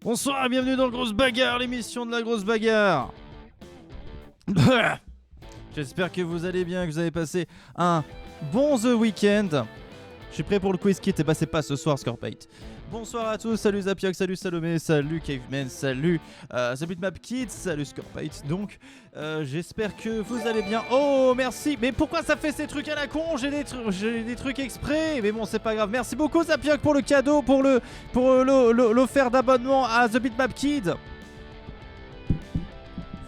Bonsoir et bienvenue dans Grosse Bagarre, l'émission de la Grosse Bagarre. J'espère que vous allez bien, que vous avez passé un bon The Weekend. Je suis prêt pour le quiz kit et c'est pas ce soir Scorpate. Bonsoir à tous, salut Zapioc, salut Salomé, salut Caveman, salut The Bitmap Kids, salut Scorpate. Donc j'espère que vous allez bien. Oh merci, mais pourquoi ça fait ces trucs à la con? J'ai des trucs exprès, mais bon c'est pas grave. Merci beaucoup Zapioc pour le cadeau, pour l'offert d'abonnement à The Bitmap Kids. Ça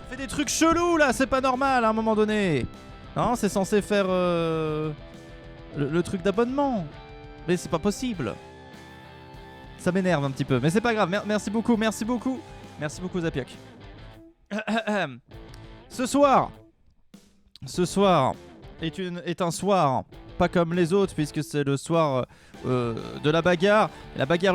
fait des trucs chelous là, c'est pas normal à un moment donné. Non, c'est censé faire le truc d'abonnement, mais c'est pas possible. Ça m'énerve un petit peu, mais c'est pas grave. Merci beaucoup, merci beaucoup. Merci beaucoup Zapioc. Ce soir est un soir pas comme les autres, puisque c'est le soir de la bagarre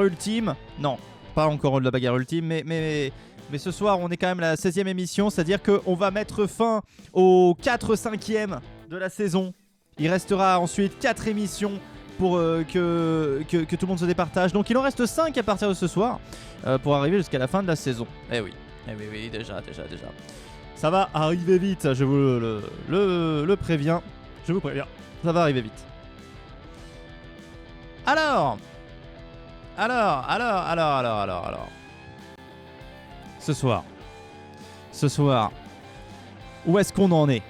ultime. Non, pas encore de la bagarre ultime, mais ce soir on est quand même à la 16e émission, c'est-à-dire qu'on va mettre fin aux 4/5e de la saison. Il restera ensuite 4 émissions pour que tout le monde se départage. Donc il en reste 5 à partir de ce soir pour arriver jusqu'à la fin de la saison. Eh oui, déjà. Ça va arriver vite, je vous le préviens. Je vous préviens, ça va arriver vite. Alors. Ce soir, où est-ce qu'on en est ?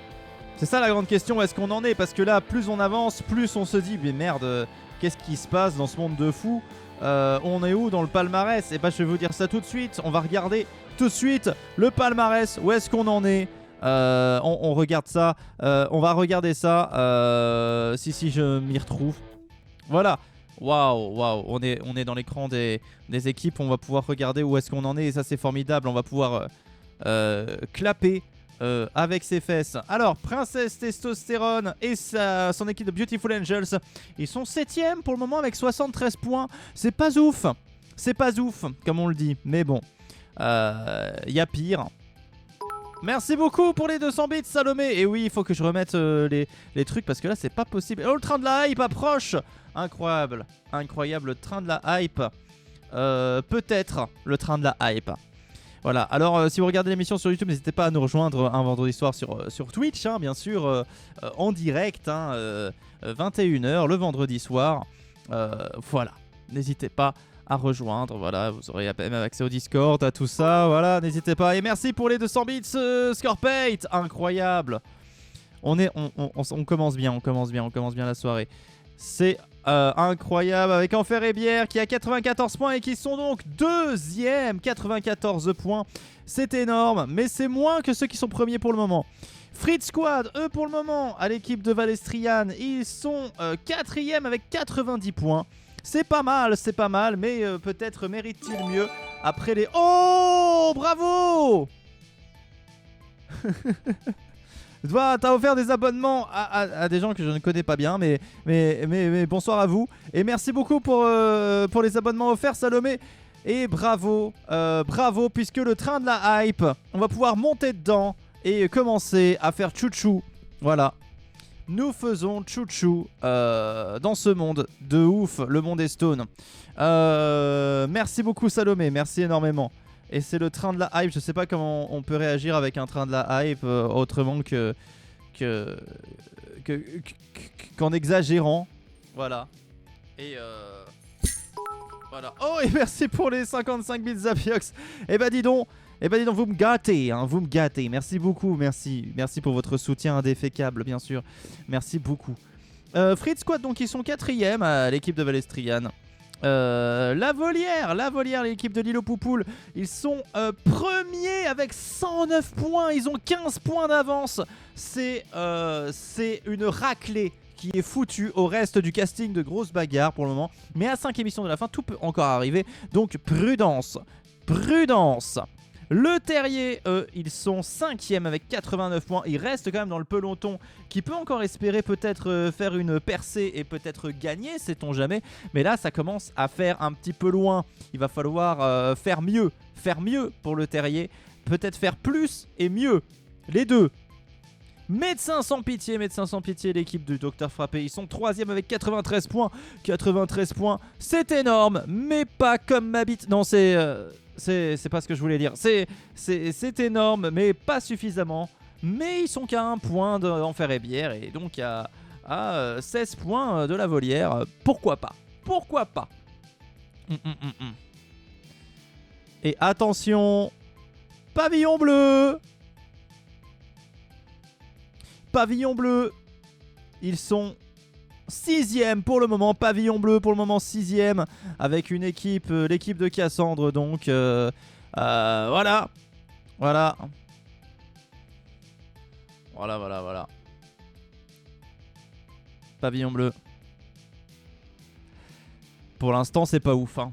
C'est ça la grande question, où est-ce qu'on en est ? Parce que là, plus on avance, plus on se dit, mais merde, qu'est-ce qui se passe dans ce monde de fous ? On est où dans le palmarès ? Et bah je vais vous dire ça tout de suite, on va regarder tout de suite le palmarès, où est-ce qu'on en est ? On regarde ça, on va regarder ça, si je m'y retrouve. Voilà, waouh, on est dans l'écran des équipes, on va pouvoir regarder où est-ce qu'on en est, et ça c'est formidable, on va pouvoir clapper avec ses fesses. Alors, Princesse Testostérone et son équipe de Beautiful Angels, ils sont 7ème pour le moment avec 73 points. C'est pas ouf, comme on le dit, mais bon, y a pire. Merci beaucoup pour les 200 bits, Salomé. Et oui, il faut que je remette les trucs parce que là, c'est pas possible. Oh, le train de la hype approche. Incroyable, le train de la hype. Peut-être le train de la hype. Voilà, alors si vous regardez l'émission sur YouTube, n'hésitez pas à nous rejoindre un vendredi soir sur Twitch, hein, bien sûr, en direct, 21h le vendredi soir. Voilà, n'hésitez pas à rejoindre, voilà, vous aurez même accès au Discord, à tout ça, voilà, n'hésitez pas. Et merci pour les 200 bits, Scorpate, incroyable. On commence bien la soirée. C'est incroyable avec Enfer et Bière qui a 94 points et qui sont donc 2ème, 94 points. C'est énorme, mais c'est moins que ceux qui sont premiers pour le moment. Fritz Squad, eux pour le moment, à l'équipe de Valestrian, ils sont 4ème avec 90 points. C'est pas mal, mais peut-être mérite-t-il mieux après les... Oh, bravo. T'as offert des abonnements à des gens que je ne connais pas bien, mais bonsoir à vous. Et merci beaucoup pour les abonnements offerts, Salomé. Et bravo, puisque le train de la hype, on va pouvoir monter dedans et commencer à faire chouchou. Voilà. Nous faisons chouchou dans ce monde de ouf, le monde est stone. Merci beaucoup, Salomé, merci énormément. Et c'est le train de la hype, je sais pas comment on peut réagir avec un train de la hype autrement qu'en exagérant. Voilà. Et voilà. Oh, et merci pour les 55 bits Zapiox. Et bah dis donc, vous me gâtez, hein, vous me gâtez. Merci beaucoup, merci pour votre soutien indéfectible, bien sûr. Merci beaucoup. Fritz Squad, donc ils sont 4ème à l'équipe de Valestrian. La Volière, l'équipe de Lilo Poupoule, ils sont premiers avec 109 points, ils ont 15 points d'avance. C'est une raclée qui est foutue au reste du casting de Grosse Bagarre pour le moment. Mais à 5 émissions de la fin, tout peut encore arriver, donc prudence. Le Terrier, eux, ils sont 5ème avec 89 points. Ils restent quand même dans le peloton qui peut encore espérer peut-être faire une percée et peut-être gagner, sait-on jamais. Mais là, ça commence à faire un petit peu loin. Il va falloir faire mieux pour le Terrier. Peut-être faire plus et mieux. Les deux. Médecin sans pitié, l'équipe du Docteur Frappé. Ils sont 3ème avec 93 points. 93 points, c'est énorme, mais pas comme ma bite. Non, c'est pas ce que je voulais dire. C'est énorme, mais pas suffisamment. Mais ils sont qu'à 1 point d'Enfer et Bière. Et donc à 16 points de la Volière. Pourquoi pas? Pourquoi pas? Et attention, pavillon bleu. Pavillon bleu, ils sont 6ème pour le moment. Pavillon bleu pour le moment 6ème avec une équipe, l'équipe de Cassandre. Donc voilà. Voilà. Pavillon bleu. Pour l'instant, c'est pas ouf. Hein.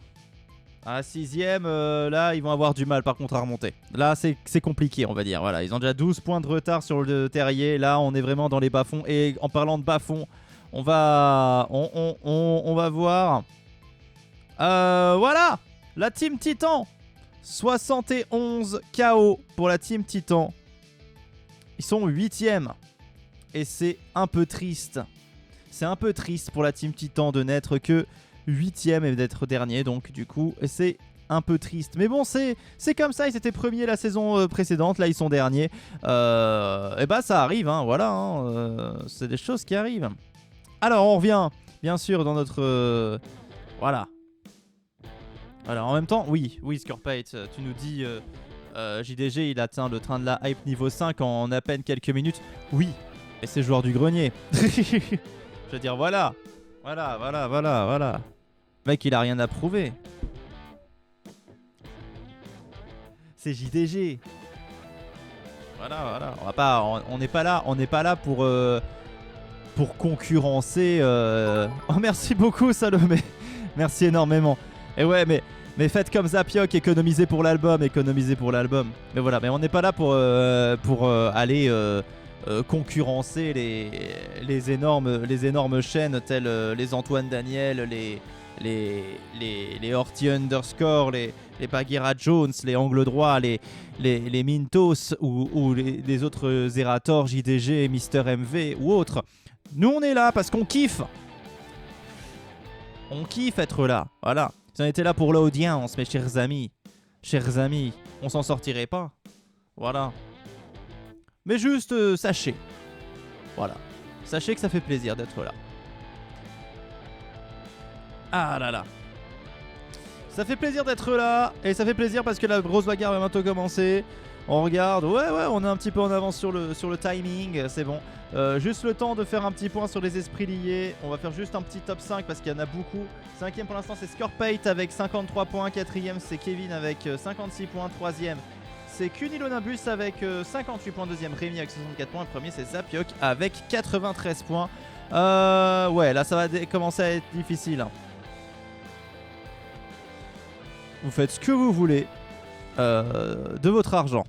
À 6ème, là, ils vont avoir du mal par contre à remonter. Là, c'est compliqué, on va dire. Voilà, ils ont déjà 12 points de retard sur le terrier. Là, on est vraiment dans les bas-fonds. Et en parlant de bas-fonds, on va voir. Voilà, la Team Titan. 71 KO pour la Team Titan. Ils sont 8ème. Et c'est un peu triste. C'est un peu triste pour la Team Titan de n'être que 8ème et d'être dernier, donc du coup c'est un peu triste, mais bon c'est comme ça. Ils étaient premiers la saison précédente, là ils sont derniers, et bah ça arrive, hein, voilà, hein, c'est des choses qui arrivent. Alors on revient bien sûr dans notre voilà. Alors en même temps, oui Scorpate, tu nous dis JDG il atteint le train de la hype niveau 5 en à peine quelques minutes. Oui, et c'est joueur du grenier. Je veux dire voilà. Mec, il a rien à prouver. C'est JDG. Voilà. On n'est pas là pour concurrencer. Oh, merci beaucoup, Salomé. Merci énormément. Et ouais, mais faites comme Zapioc, économisez pour l'album. Mais voilà, mais on n'est pas là pour aller concurrencer les énormes chaînes telles les Antoine Daniel, les Horty Underscore, les Bagheera Jones, les Angles Droits, les Mintos ou les autres Zerator, JDG, Mister MV ou autres. Nous on est là parce qu'on kiffe. On kiffe être là, voilà. Si on était là pour l'audience, mes chers amis, on s'en sortirait pas. Voilà. Mais juste sachez. Voilà. Sachez que ça fait plaisir d'être là. Ah là là. Ça fait plaisir d'être là. Et ça fait plaisir parce que la grosse bagarre va bientôt commencer. On regarde. Ouais, on est un petit peu en avance sur le timing. C'est bon. Juste le temps de faire un petit point sur les esprits liés. On va faire juste un petit top 5 parce qu'il y en a beaucoup. 5ème pour l'instant c'est Scorpate avec 53 points. 4ème c'est Kevin avec 56 points. 3ème c'est Cunilonabus avec 58 points. 2ème Rémi avec 64 points. Premier c'est Zapioc avec 93 points. Ouais, là ça va commencer à être difficile. Vous faites ce que vous voulez de votre argent.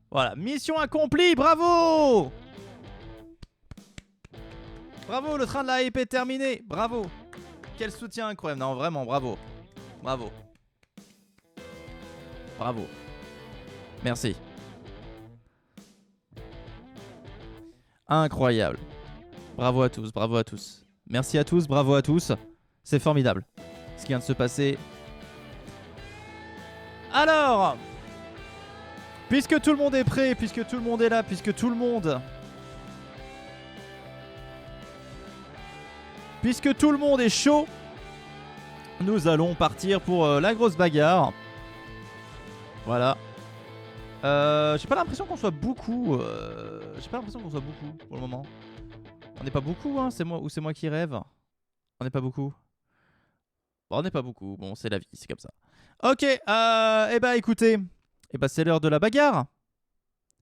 Voilà, mission accomplie, bravo. Bravo, le train de la hype est terminé, bravo. Quel soutien incroyable, non vraiment, bravo. Merci. Incroyable. Bravo à tous. Merci à tous, bravo à tous. C'est formidable ce qui vient de se passer. Alors, puisque tout le monde est prêt, puisque tout le monde est là, puisque tout le monde est chaud, nous allons partir pour la grosse bagarre. Voilà. J'ai pas l'impression qu'on soit beaucoup. Pour le moment. On n'est pas beaucoup, hein. C'est moi qui rêve. On n'est pas beaucoup. Bon, on n'est pas beaucoup. Bon, c'est la vie, c'est comme ça. Ok, et bah écoutez, c'est l'heure de la bagarre.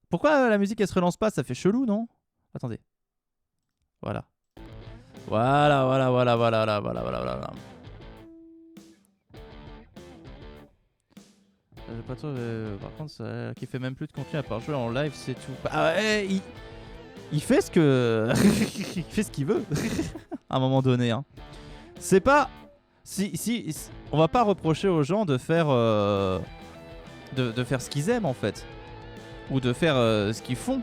Pourquoi la musique elle se relance pas? Ça fait chelou, non? Attendez. Voilà. Pas trop, par contre, ça qui fait même plus de contenu à part jouer en live, c'est tout. Bah ouais, il fait ce que il fait ce qu'il veut à un moment donné. Hein. C'est pas si on va pas reprocher aux gens de faire de faire ce qu'ils aiment en fait, ou de faire ce qu'ils font.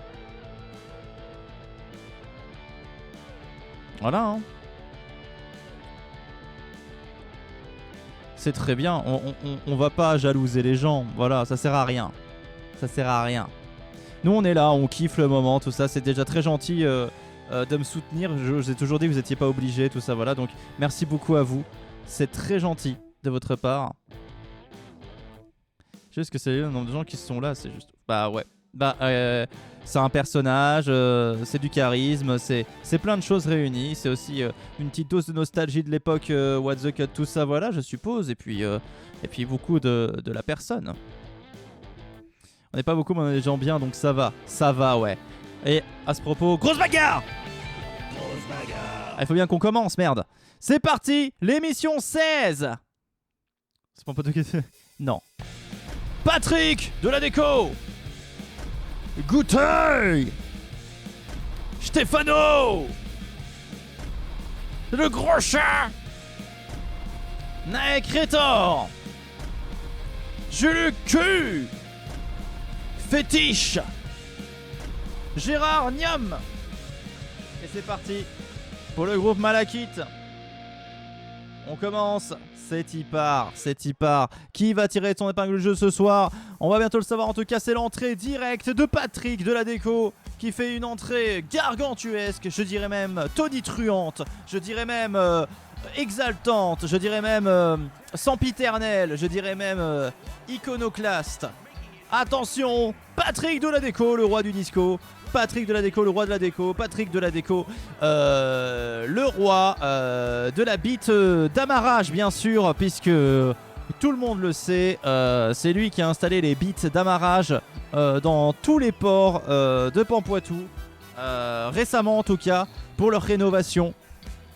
Voilà, hein. C'est très bien, on va pas jalouser les gens, voilà, ça sert à rien. Ça sert à rien. Nous on est là, on kiffe le moment, tout ça, c'est déjà très gentil de me soutenir. Je vous ai toujours dit que vous n'étiez pas obligés, tout ça, voilà, donc merci beaucoup à vous. C'est très gentil de votre part. Juste que c'est le nombre de gens qui sont là, c'est juste... Bah ouais. Bah c'est un personnage, c'est du charisme, c'est plein de choses réunies. C'est aussi une petite dose de nostalgie de l'époque What the Cut, tout ça, voilà, je suppose. Et puis beaucoup de la personne. On n'est pas beaucoup, mais on est des gens bien, donc ça va, ouais. Et à ce propos, grosse bagarre. Grosse bagarre. Il faut bien qu'on commence, merde. C'est parti, l'émission 16. C'est pas un pote de... Non. Patrick de la déco. Goûteuil. Stéphano. Le gros chat. Naek Rétor. Jules Q. Fétiche. Gérard Niam. Et c'est parti pour le groupe Malakite. On commence. C'est y part. Qui va tirer son épingle du jeu ce soir? On va bientôt le savoir. En tout cas, c'est l'entrée directe de Patrick de la déco qui fait une entrée gargantuesque. Je dirais même tonitruante. Je dirais même exaltante. Je dirais même sempiternelle. Je dirais même iconoclaste. Attention, Patrick de la déco, le roi du disco. Patrick de la déco, le roi de la déco. Patrick de la déco, le roi de la bite d'amarrage, bien sûr, puisque tout le monde le sait. C'est lui qui a installé les bites d'amarrage dans tous les ports de Pampoitou. Récemment, en tout cas, pour leur rénovation.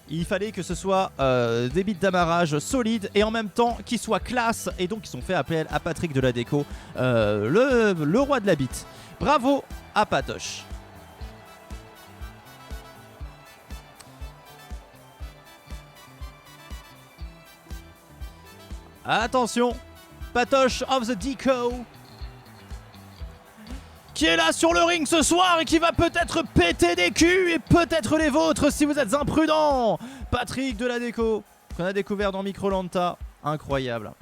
Il fallait que ce soit des bits d'amarrage solides et en même temps qui soient classe. Et donc ils ont fait appel à Patrick de la déco, le roi de la bite. Bravo à Patoche. Attention, Patoche of the Deco, qui est là sur le ring ce soir et qui va peut-être péter des culs et peut-être les vôtres si vous êtes imprudents. Patrick de la déco, qu'on a découvert dans Microlanta, incroyable.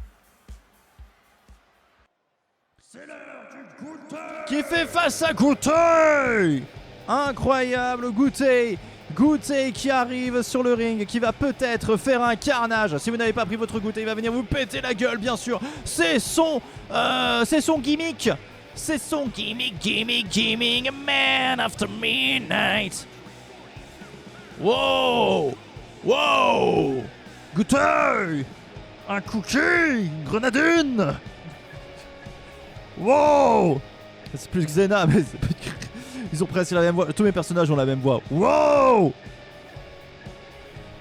C'est l'heure du goûter. Qui fait face à Goûter. Incroyable, Goûter. Goûter qui arrive sur le ring, qui va peut-être faire un carnage. Si vous n'avez pas pris votre goûter, il va venir vous péter la gueule, bien sûr. C'est son gimmick. C'est son gimmick, man after midnight. Wow. Goûter. Un cookie, une grenadine. Wow. C'est plus Xena, mais ils ont presque la même voix. Tous mes personnages ont la même voix. Wow.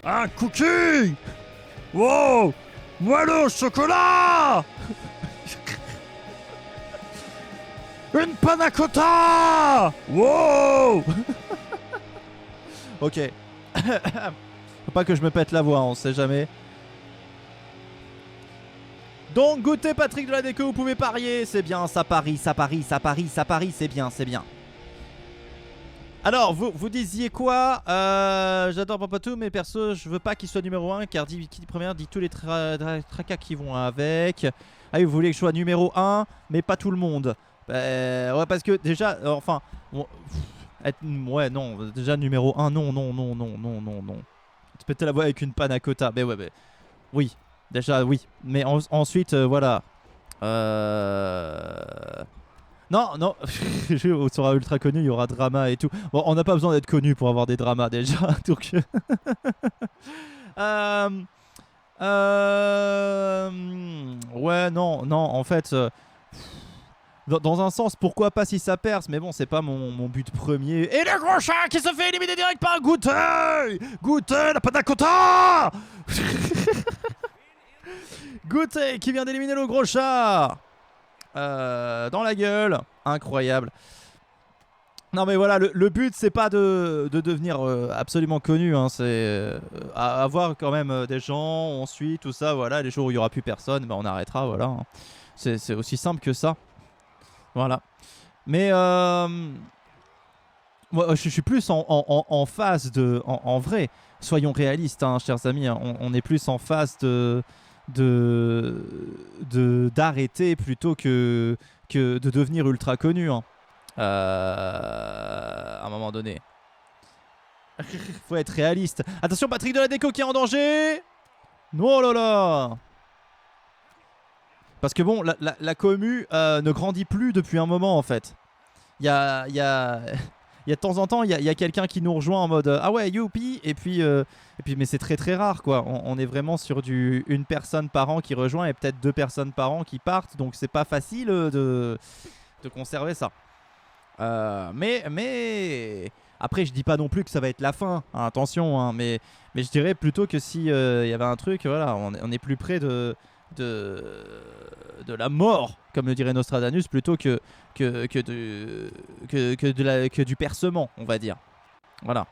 Un cookie. Wow. Moelleux au chocolat. Une panna cotta. Wow. Ok. Faut pas que je me pète la voix, on sait jamais. Donc goûtez Patrick de la déco, vous pouvez parier, c'est bien, ça parie, c'est bien, c'est bien. Alors, vous disiez quoi? J'adore Papatou, mais perso, je veux pas qu'il soit numéro 1, car qui dit première dit tous les tracas qui vont avec. Ah oui, vous voulez que je sois numéro 1, mais pas tout le monde. Ouais, parce que déjà, enfin... ouais, non, déjà numéro 1, non. Tu pétais la voix avec une panna cotta, mais ouais, mais... Oui. Déjà, oui. Mais ensuite, voilà. Non. On sera ultra connu, il y aura drama et tout. Bon, on n'a pas besoin d'être connu pour avoir des dramas déjà. Donc... Ouais, non, en fait... Dans un sens, pourquoi pas si ça perce, mais bon, c'est pas mon but premier. Et le gros chat qui se fait éliminer direct par Goûter. La panna cotta. Goûter qui vient d'éliminer le gros chat dans la gueule. Incroyable. Non mais voilà, le but c'est pas de devenir absolument connu, hein, c'est avoir quand même des gens, ensuite tout ça, voilà, les jours où il y aura plus personne, ben on arrêtera, voilà. Hein. C'est aussi simple que ça. Voilà. Mais Moi, je suis plus en phase en vrai. Soyons réalistes, hein, chers amis. Hein, on est plus en phase d'arrêter plutôt que de devenir ultra connu. Hein. À un moment donné. Faut être réaliste. Attention, Patrick Deladecco qui est en danger. Oh là là. Parce que bon, la commu ne grandit plus depuis un moment en fait. Il y a de temps en temps, il y a quelqu'un qui nous rejoint en mode ah ouais, youpi, et puis mais c'est très très rare quoi. On est vraiment sur une personne par an qui rejoint et peut-être 2 personnes par an qui partent, donc c'est pas facile de conserver ça. Mais après, je dis pas non plus que ça va être la fin, hein, attention, hein, mais je dirais plutôt que si y avait un truc, voilà, on est plus près de la mort, comme le dirait Nostradamus, plutôt que du percement, on va dire. Voilà.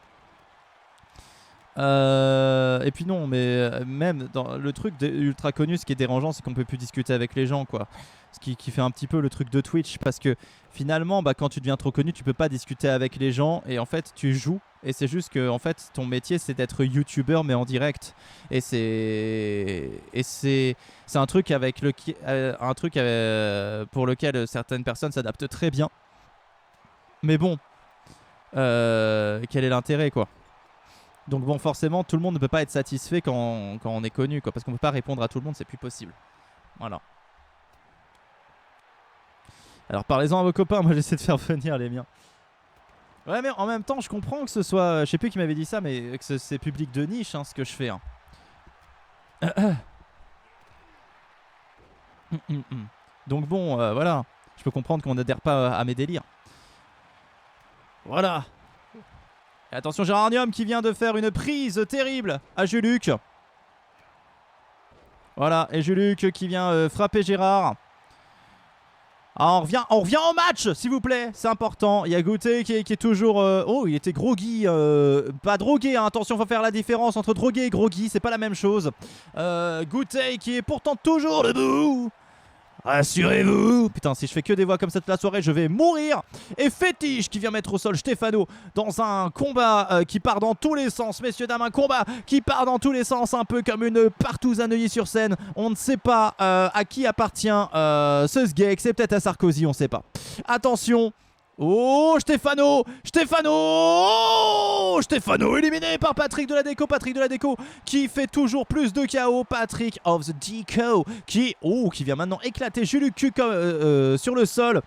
Et puis non, mais même dans le truc ultra connu, ce qui est dérangeant, c'est qu'on peut plus discuter avec les gens, quoi. Ce qui fait un petit peu le truc de Twitch, parce que finalement, quand tu deviens trop connu, tu peux pas discuter avec les gens, et en fait, tu joues. Et c'est juste que en fait, ton métier, c'est d'être youtubeur, mais en direct. Et c'est un truc pour lequel certaines personnes s'adaptent très bien. Mais bon, quel est l'intérêt, quoi? Donc bon, forcément, tout le monde ne peut pas être satisfait quand on est connu, quoi, parce qu'on peut pas répondre à tout le monde, c'est plus possible. Voilà. Alors parlez-en à vos copains, moi j'essaie de faire venir les miens. Ouais, mais en même temps, je comprends que ce soit, je sais plus qui m'avait dit ça, mais que c'est public de niche, hein, ce que je fais. Hein. Donc bon, voilà, je peux comprendre qu'on n'adhère pas à mes délires. Voilà. Et attention, Gérardium qui vient de faire une prise terrible à Juluc. Voilà, et Juluc qui vient frapper Gérard. Ah, on revient en match, s'il vous plaît, c'est important. Il y a Goutet qui est toujours... Oh, il était groggy, pas drogué, hein. Attention, faut faire la différence entre drogué et groggy, c'est pas la même chose. Goutet qui est pourtant toujours debout. Rassurez-vous. Putain, si je fais que des voix comme ça toute la soirée, je vais mourir. Et Fétiche qui vient mettre au sol Stefano dans un combat qui part dans tous les sens. Messieurs, dames, un combat qui part dans tous les sens, un peu comme une partouze à Neuilly-sur-Seine. On ne sait pas à qui appartient ce sgeg. C'est peut-être à Sarkozy, on ne sait pas. Attention. Oh, Stefano éliminé par Patrick Deladecco. Patrick Deladecco qui fait toujours plus de KO. Patrick of the Deco qui vient maintenant éclater Juluc Q sur le sol.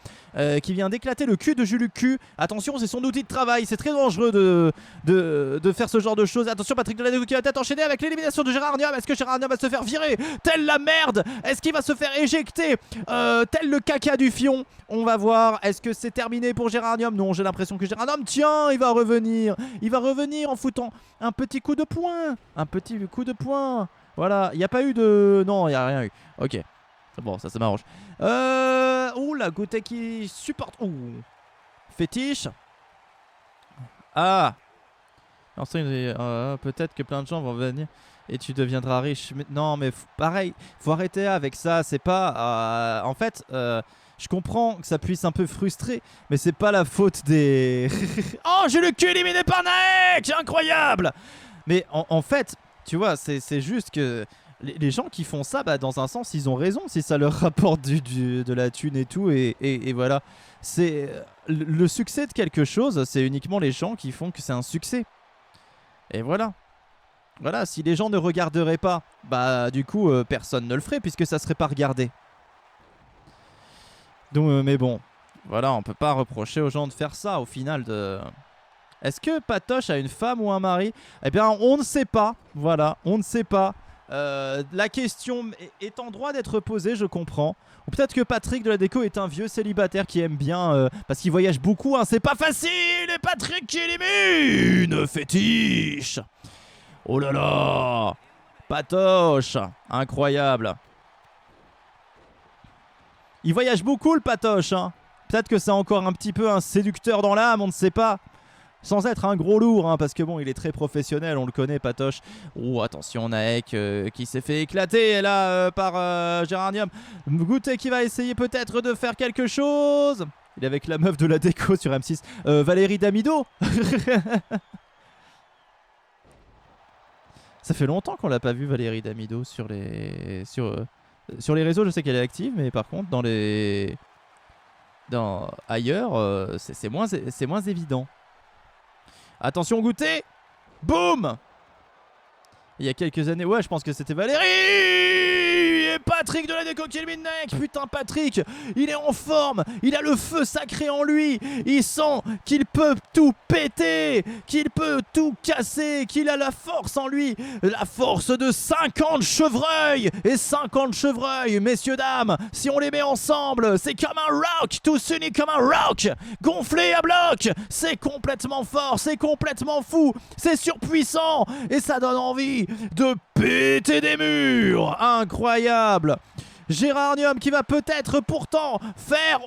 Qui vient d'éclater le cul de Juluc Q. Attention, c'est son outil de travail. C'est très dangereux de faire ce genre de choses. Attention, Patrick Deladecco qui va peut-être enchaîner avec l'élimination de Gérardium. Est-ce que Gérardium va se faire virer telle la merde? Est-ce qu'il va se faire éjecter tel le caca du fion? On va voir. Est-ce que c'est terminé pour Gérardium? Non, j'ai l'impression que Gérardium, tiens, il va revenir. Il va revenir en foutant un petit coup de poing. Un petit coup de poing. Voilà, il n'y a pas eu de... Non, il n'y a rien eu. Ok. Bon, ça m'arrange. Ouh, la Goutet qui supporte. Ouh. Fétiche. Ah. Peut-être que plein de gens vont venir et tu deviendras riche. Mais, non, mais pareil, faut arrêter avec ça. C'est pas... en fait... je comprends que ça puisse un peu frustrer, mais c'est pas la faute des... Oh, j'ai le cul éliminé par Naek. Incroyable. Mais en fait, tu vois, c'est juste que les gens qui font ça, dans un sens, ils ont raison. Si ça leur rapporte de la thune et tout, et voilà. C'est le succès de quelque chose, c'est uniquement les gens qui font que c'est un succès. Et voilà. Voilà, si les gens ne regarderaient pas, du coup, personne ne le ferait puisque ça serait pas regardé. Donc, mais bon, voilà, on peut pas reprocher aux gens de faire ça au final. Est-ce que Patoche a une femme ou un mari? Eh bien, on ne sait pas. Voilà, on ne sait pas. La question est en droit d'être posée, je comprends. Ou peut-être que Patrick Deladecco est un vieux célibataire qui aime bien, parce qu'il voyage beaucoup, hein. C'est pas facile. Et Patrick qui élimine Fétiche. Oh là là. Patoche, incroyable. Il voyage beaucoup le Patoche, hein. Peut-être que c'est encore un petit peu un séducteur dans l'âme, on ne sait pas. Sans être un gros lourd, hein, parce que bon, il est très professionnel, on le connaît, Patoche. Oh, attention, Naek qui s'est fait éclater là par Gérardium. Goutet qui va essayer peut-être de faire quelque chose. Il est avec la meuf de la déco sur M6. Valérie Damido. Ça fait longtemps qu'on l'a pas vu Valérie Damido sur les réseaux. Je sais qu'elle est active, mais par contre ailleurs c'est moins évident. Attention goûter. Boum. Il y a quelques années, ouais, je pense que c'était Valérie et Patrick de la déco qui élimine Neck. Putain, Patrick, il est en forme, il a le feu sacré en lui, il sent qu'il peut tout péter, qu'il peut tout casser, qu'il a la force en lui, la force de 50 chevreuils. Et 50 chevreuils, messieurs, dames, si on les met ensemble, c'est comme un rock, tous unis comme un rock, gonflé à bloc. C'est complètement fort, c'est complètement fou, c'est surpuissant et ça donne envie de péter des murs. Incroyable. Gérarnium qui va peut-être pourtant faire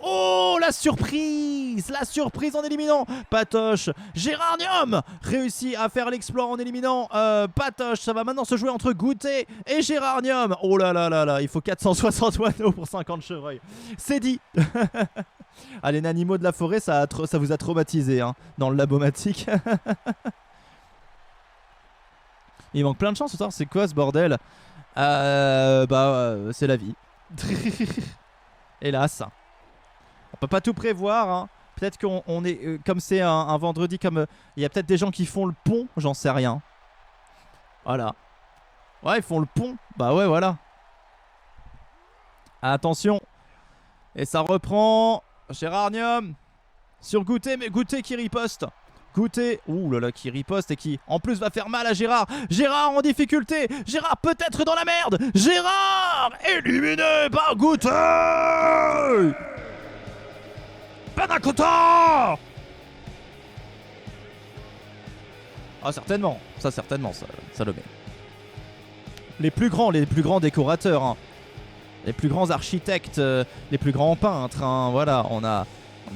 la surprise en éliminant Patoche. Gérarnium réussit à faire l'exploit en éliminant Patoche. Ça va maintenant se jouer entre Goûter et Gérarnium. Oh là là là là, il faut 460 Wano pour 50 chevreuils. C'est dit. Ah, les animaux de la forêt, ça vous a traumatisé hein, dans le labomatique. Il manque plein de chance ce soir, c'est quoi ce bordel? C'est la vie. Hélas. On peut pas tout prévoir hein. Peut-être qu'on est comme c'est un vendredi, comme il y a peut-être des gens qui font le pont, j'en sais rien. Voilà. Ouais, ils font le pont. Bah ouais, voilà. Attention. Et ça reprend. Gérarnium sur Goûter, mais Goûter qui riposte. Goûter, ouh là là, qui riposte et qui en plus va faire mal à Gérard. Gérard en difficulté, Gérard peut-être dans la merde. Gérard éliminé par Goûter. Panacota. Ah certainement, ça le met. Les plus grands décorateurs, hein. Les plus grands architectes, les plus grands peintres, hein. Voilà, on a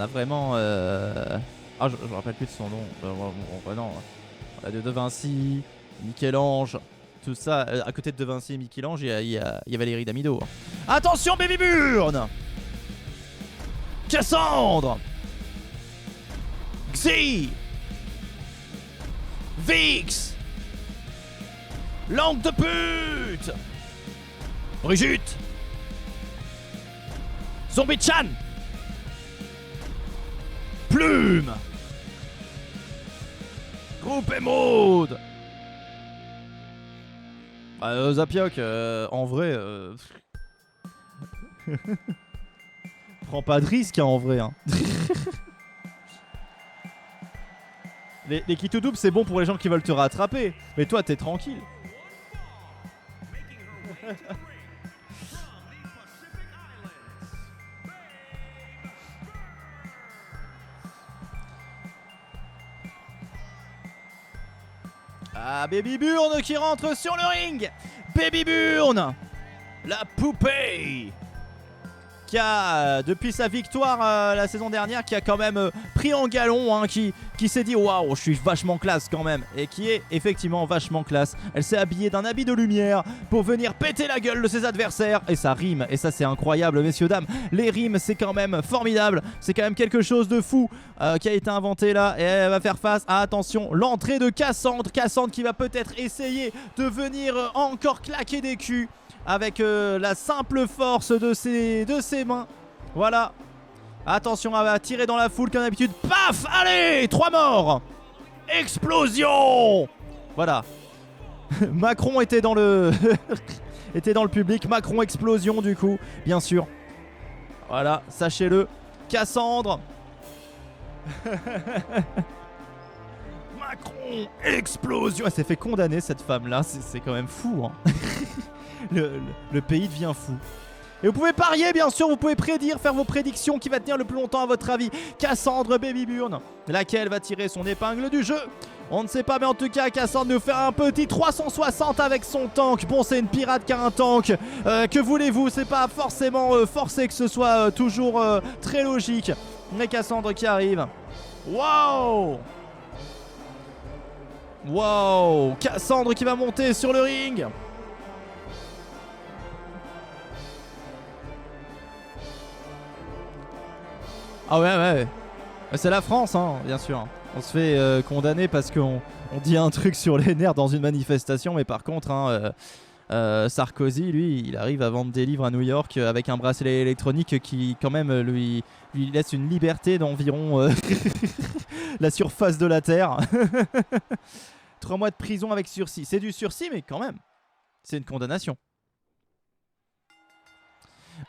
vraiment... Ah, je me rappelle plus de son nom. Non. On a De Vinci, Michel-Ange, tout ça. À côté de De Vinci et Michel-Ange, il y a Valérie Damido. Attention, Baby Burn. Cassandre. Xi. Vix. Langue de pute. Brigitte. Zombie-chan. Plume. Groupe Émaude. Zapioc, en vrai... Prends pas de risque hein, en vrai. Hein. les kits doubles c'est bon pour les gens qui veulent te rattraper. Mais toi t'es tranquille. Ah, Baby Burn qui rentre sur le ring. Baby Burn, la poupée qui a, depuis sa victoire la saison dernière, qui a quand même pris en galon, hein, qui s'est dit waouh, je suis vachement classe quand même, et qui est effectivement vachement classe. Elle s'est habillée d'un habit de lumière pour venir péter la gueule de ses adversaires, et ça rime, et ça c'est incroyable, messieurs dames. Les rimes c'est quand même formidable, c'est quand même quelque chose de fou qui a été inventé là, et elle va faire face à, attention, l'entrée de Cassandre qui va peut-être essayer de venir encore claquer des culs avec la simple force de ses mains. Voilà. Attention, elle va tirer dans la foule comme d'habitude. Paf. Allez, 3 morts. Explosion. Voilà. Macron était dans le était dans le public. Macron explosion du coup, bien sûr. Voilà, sachez-le. Cassandre. Macron explosion. Elle s'est fait condamner cette femme là, c'est quand même fou hein. Le pays devient fou. Et vous pouvez parier bien sûr, vous pouvez prédire, faire vos prédictions qui va tenir le plus longtemps à votre avis. Cassandre, Baby Burn, laquelle va tirer son épingle du jeu? On ne sait pas, mais en tout cas Cassandre nous fait un petit 360 avec son tank. Bon, c'est une pirate qui a un tank, que voulez-vous, c'est pas forcément forcé que ce soit toujours très logique. Mais Cassandre qui arrive. Waouh. Waouh. Cassandre qui va monter sur le ring. Ah ouais, ouais. C'est la France, hein, bien sûr. On se fait condamner parce qu'on dit un truc sur les nerfs dans une manifestation, mais par contre, hein, Sarkozy, lui, il arrive à vendre des livres à New York avec un bracelet électronique qui, quand même, lui laisse une liberté d'environ la surface de la Terre. 3 mois de prison avec sursis. C'est du sursis, mais quand même, c'est une condamnation.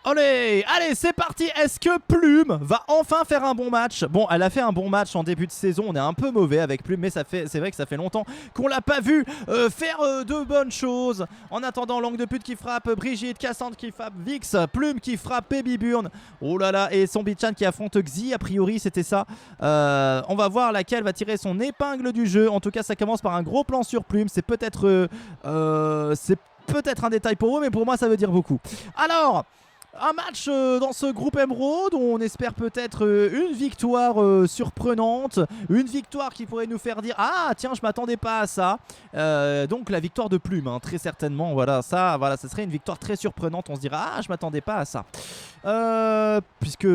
Allez, c'est parti. Est-ce que Plume va enfin faire un bon match? Bon, elle a fait un bon match en début de saison. On est un peu mauvais avec Plume, mais c'est vrai que ça fait longtemps qu'on l'a pas vu faire de bonnes choses. En attendant, Langue de pute qui frappe Brigitte, Cassandre qui frappe Vix, Plume qui frappe Baby Burn. Oh là là, et Zombie-chan qui affronte Xi. A priori, c'était ça. On va voir laquelle va tirer son épingle du jeu. En tout cas, ça commence par un gros plan sur Plume. C'est peut-être un détail pour eux, mais pour moi, ça veut dire beaucoup. Alors, un match dans ce groupe Emerald où on espère peut-être une victoire surprenante, une victoire qui pourrait nous faire dire ah tiens, je m'attendais pas à ça. Donc la victoire de Plume, hein, très certainement. Voilà, ça serait une victoire très surprenante. On se dira ah, je m'attendais pas à ça, puisque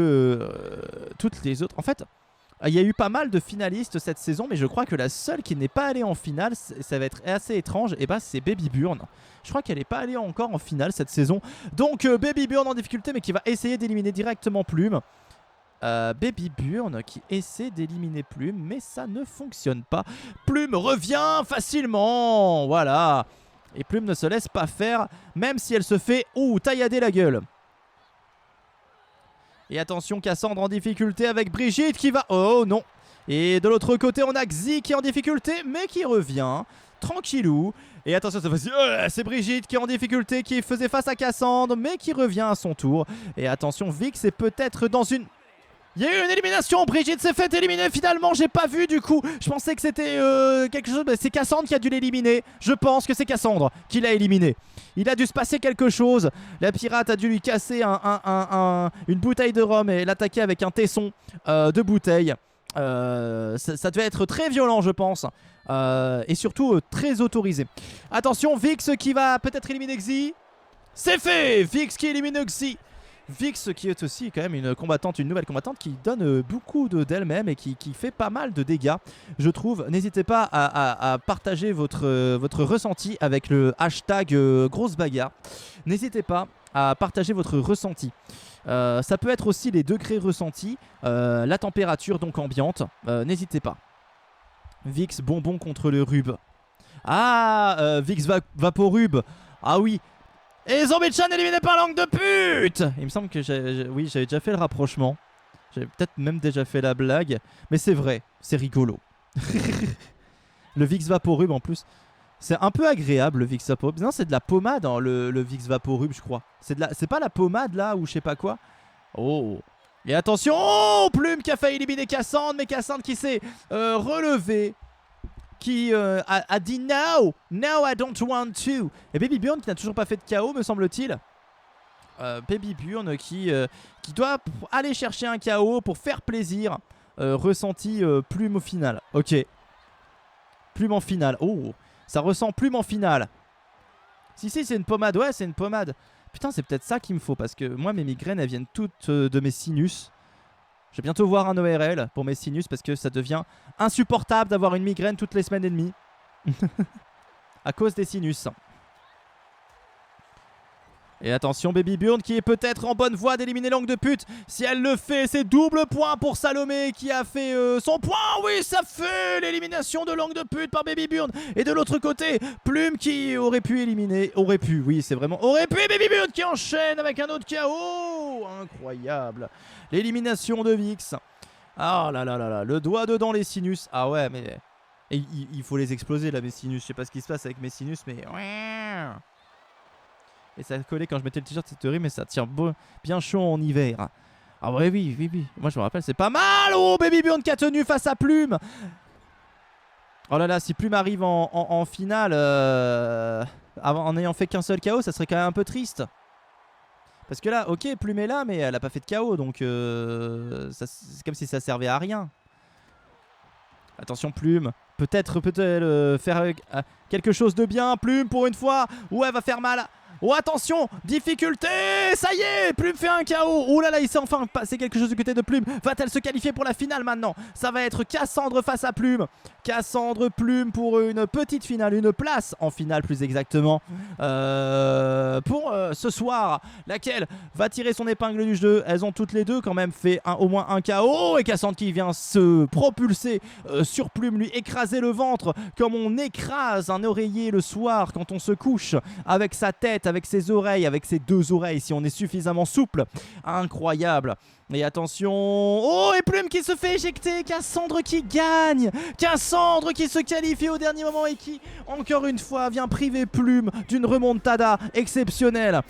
toutes les autres, en fait, il y a eu pas mal de finalistes cette saison, mais je crois que la seule qui n'est pas allée en finale, ça va être assez étrange, et bah c'est Baby Burn. Je crois qu'elle n'est pas allée encore en finale cette saison. Donc Baby Burn en difficulté, mais qui va essayer d'éliminer directement Plume. Baby Burn qui essaie d'éliminer Plume, mais ça ne fonctionne pas. Plume revient facilement, voilà. Et Plume ne se laisse pas faire, même si elle se fait taillader la gueule. Et attention, Cassandre en difficulté avec Brigitte qui va... Oh non. Et de l'autre côté, on a Xi qui est en difficulté, mais qui revient tranquillou. Et attention, cette fois-ci, c'est Brigitte qui est en difficulté, qui faisait face à Cassandre, mais qui revient à son tour. Et attention, Vix est peut-être dans une... Il y a eu une élimination, Brigitte s'est fait éliminer finalement, j'ai pas vu du coup. Je pensais que c'était quelque chose, c'est Cassandre qui a dû l'éliminer. Je pense que c'est Cassandre qui l'a éliminé. Il a dû se passer quelque chose. La pirate a dû lui casser une bouteille de rhum et l'attaquer avec un tesson de bouteille. Ça devait être très violent, je pense. Et surtout très autorisé. Attention, Vix qui va peut-être éliminer Xi. C'est fait, Vix qui élimine Xi. Vix qui est aussi quand même une nouvelle combattante qui donne beaucoup d'elle-même et qui fait pas mal de dégâts, je trouve. N'hésitez pas à partager votre ressenti avec le hashtag grosse bagarre. N'hésitez pas à partager votre ressenti. Ça peut être aussi les degrés ressentis, la température donc ambiante. N'hésitez pas. Vix bonbon contre le rub. Ah, Vix Vaporub. Ah oui. Et Zombie-chan éliminé par Langue de pute. Il me semble que j'avais déjà fait le rapprochement. J'avais peut-être même déjà fait la blague. Mais c'est vrai, c'est rigolo. Le Vix Vaporub en plus. C'est un peu agréable le Vix Vaporub. Non, c'est de la pommade, hein, le Vix Vaporub, je crois. C'est pas la pommade là ou je sais pas quoi. Oh. Et attention, Plume qui a failli éliminer Cassandre, mais Cassandre qui s'est relevée. Qui a dit no, I don't want to. Et Baby Burn qui n'a toujours pas fait de KO, me semble-t-il. Baby Burn qui doit aller chercher un KO pour faire plaisir. Ressenti Plume au final. Ok. Plume en finale. Oh, ça ressent Plume en finale. Si, c'est une pommade. Ouais, c'est une pommade. Putain, c'est peut-être ça qu'il me faut parce que moi, mes migraines, elles viennent toutes de mes sinus. Je vais bientôt voir un ORL pour mes sinus parce que ça devient insupportable d'avoir une migraine toutes les semaines et demie. À cause des sinus. Et attention, Baby Burn qui est peut-être en bonne voie d'éliminer Langue de pute. Si elle le fait, c'est double point pour Salomé qui a fait son point. Oui, ça fait l'élimination de Langue de pute par Baby Burn. Et de l'autre côté, Plume qui aurait pu éliminer. Aurait pu, oui, c'est vraiment. Aurait pu, Baby Burn qui enchaîne avec un autre KO. Incroyable. L'élimination de Vix. Ah là là là là. Le doigt dedans les sinus. Ah ouais, mais. Et il faut les exploser là, mes sinus. Je sais pas ce qui se passe avec mes sinus, mais. Et ça collait quand je mettais le t-shirt cette théorie, mais ça tient bien chaud en hiver. Ah ouais, oui. Moi je me rappelle, c'est pas mal. Oh, Baby Burn qui a tenu face à Plume. Oh là là, si Plume arrive en finale en n'ayant fait qu'un seul KO, ça serait quand même un peu triste. Parce que là, ok, Plume est là, mais elle a pas fait de KO, donc c'est comme si ça servait à rien. Attention Plume, peut-être faire quelque chose de bien. Plume pour une fois. Ouais, elle va faire mal Oh attention, difficulté, ça y est, Plume fait un KO. Oh là là, il s'est enfin passé quelque chose du côté de Plume. Va-t-elle se qualifier pour la finale maintenant? Ça va être Cassandre face à Plume. Cassandre, Plume pour une petite finale, une place en finale plus exactement. Pour ce soir, laquelle va tirer son épingle du jeu. Elles ont toutes les deux quand même fait au moins un KO. Et Cassandre qui vient se propulser sur Plume, lui écraser le ventre comme on écrase un oreiller le soir quand on se couche, avec sa tête, avec ses oreilles, avec ses deux oreilles si on est suffisamment souple. Incroyable. Et attention, oh, et Plume qui se fait éjecter, Cassandre qui gagne, Cassandre qui se qualifie au dernier moment et qui, encore une fois, vient priver Plume d'une remontada exceptionnelle.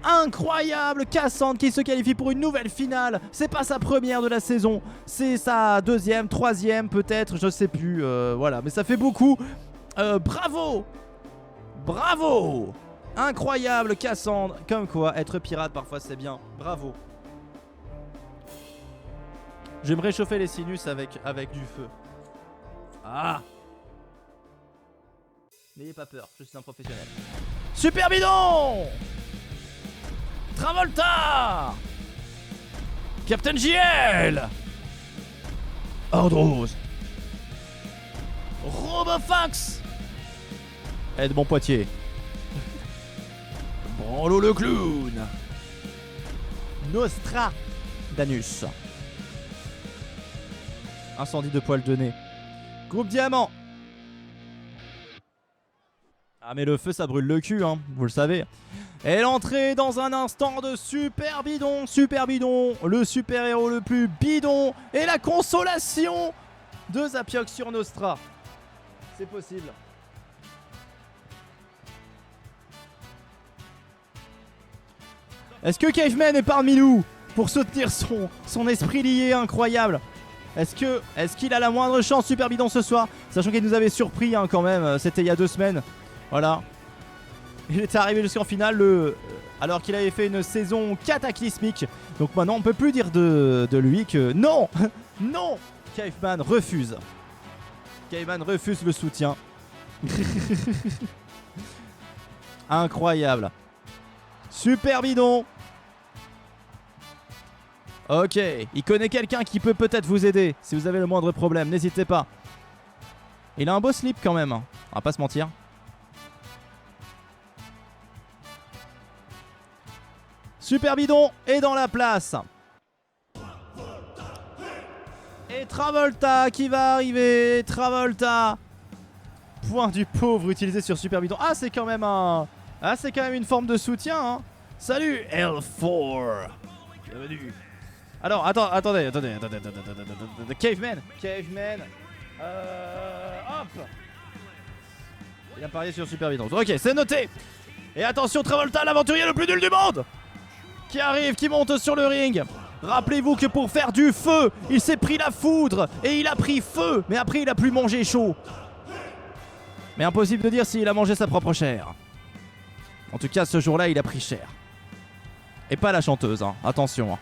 Incroyable, Cassandre qui se qualifie pour une nouvelle finale. C'est pas sa première de la saison, c'est sa deuxième, troisième peut-être, je sais plus, voilà, mais ça fait beaucoup. Bravo, bravo, incroyable Cassandre, comme quoi être pirate parfois c'est bien, bravo. Je vais me réchauffer les sinus avec du feu. Ah! N'ayez pas peur, je suis un professionnel. Super bidon! Travolta! Captain JL! Ordrose! Robofax! Edmond Poitiers! Branlo le clown! Nostra Danus! Incendie de poil de nez. Groupe Diamant. Ah mais le feu ça brûle le cul hein, vous le savez. Et l'entrée dans un instant de Super Bidon, le super héros le plus bidon. Et la consolation de Zapiox sur Nostra. C'est possible. Est-ce que Caveman est parmi nous pour soutenir son esprit lié incroyable? Est-ce qu'il a la moindre chance Super Bidon ce soir? Sachant qu'il nous avait surpris hein, quand même, c'était il y a 2 semaines. Voilà. Il était arrivé jusqu'en finale alors qu'il avait fait une saison cataclysmique. Donc maintenant on peut plus dire de lui que non. Non. Caveman refuse. Caveman refuse le soutien. Incroyable. Super Bidon. Ok, il connaît quelqu'un qui peut peut-être vous aider. Si vous avez le moindre problème, n'hésitez pas. Il a un beau slip quand même, on va pas se mentir. Super Bidon est dans la place. Et Travolta qui va arriver. Travolta. Point du pauvre utilisé sur Super Bidon. Ah, c'est quand même c'est quand même une forme de soutien hein. Salut L4. Bienvenue. Alors, attendez. Caveman. Hop. Il a parié sur Super Bidon. Ok, c'est noté. Et attention, Travolta, l'aventurier le plus nul du monde, qui arrive, qui monte sur le ring. Rappelez-vous que pour faire du feu, il s'est pris la foudre. Et il a pris feu. Mais après, il a plus mangé chaud. Mais impossible de dire s'il a mangé sa propre chair. En tout cas, ce jour-là, il a pris cher. Et pas la chanteuse, hein. Attention hein.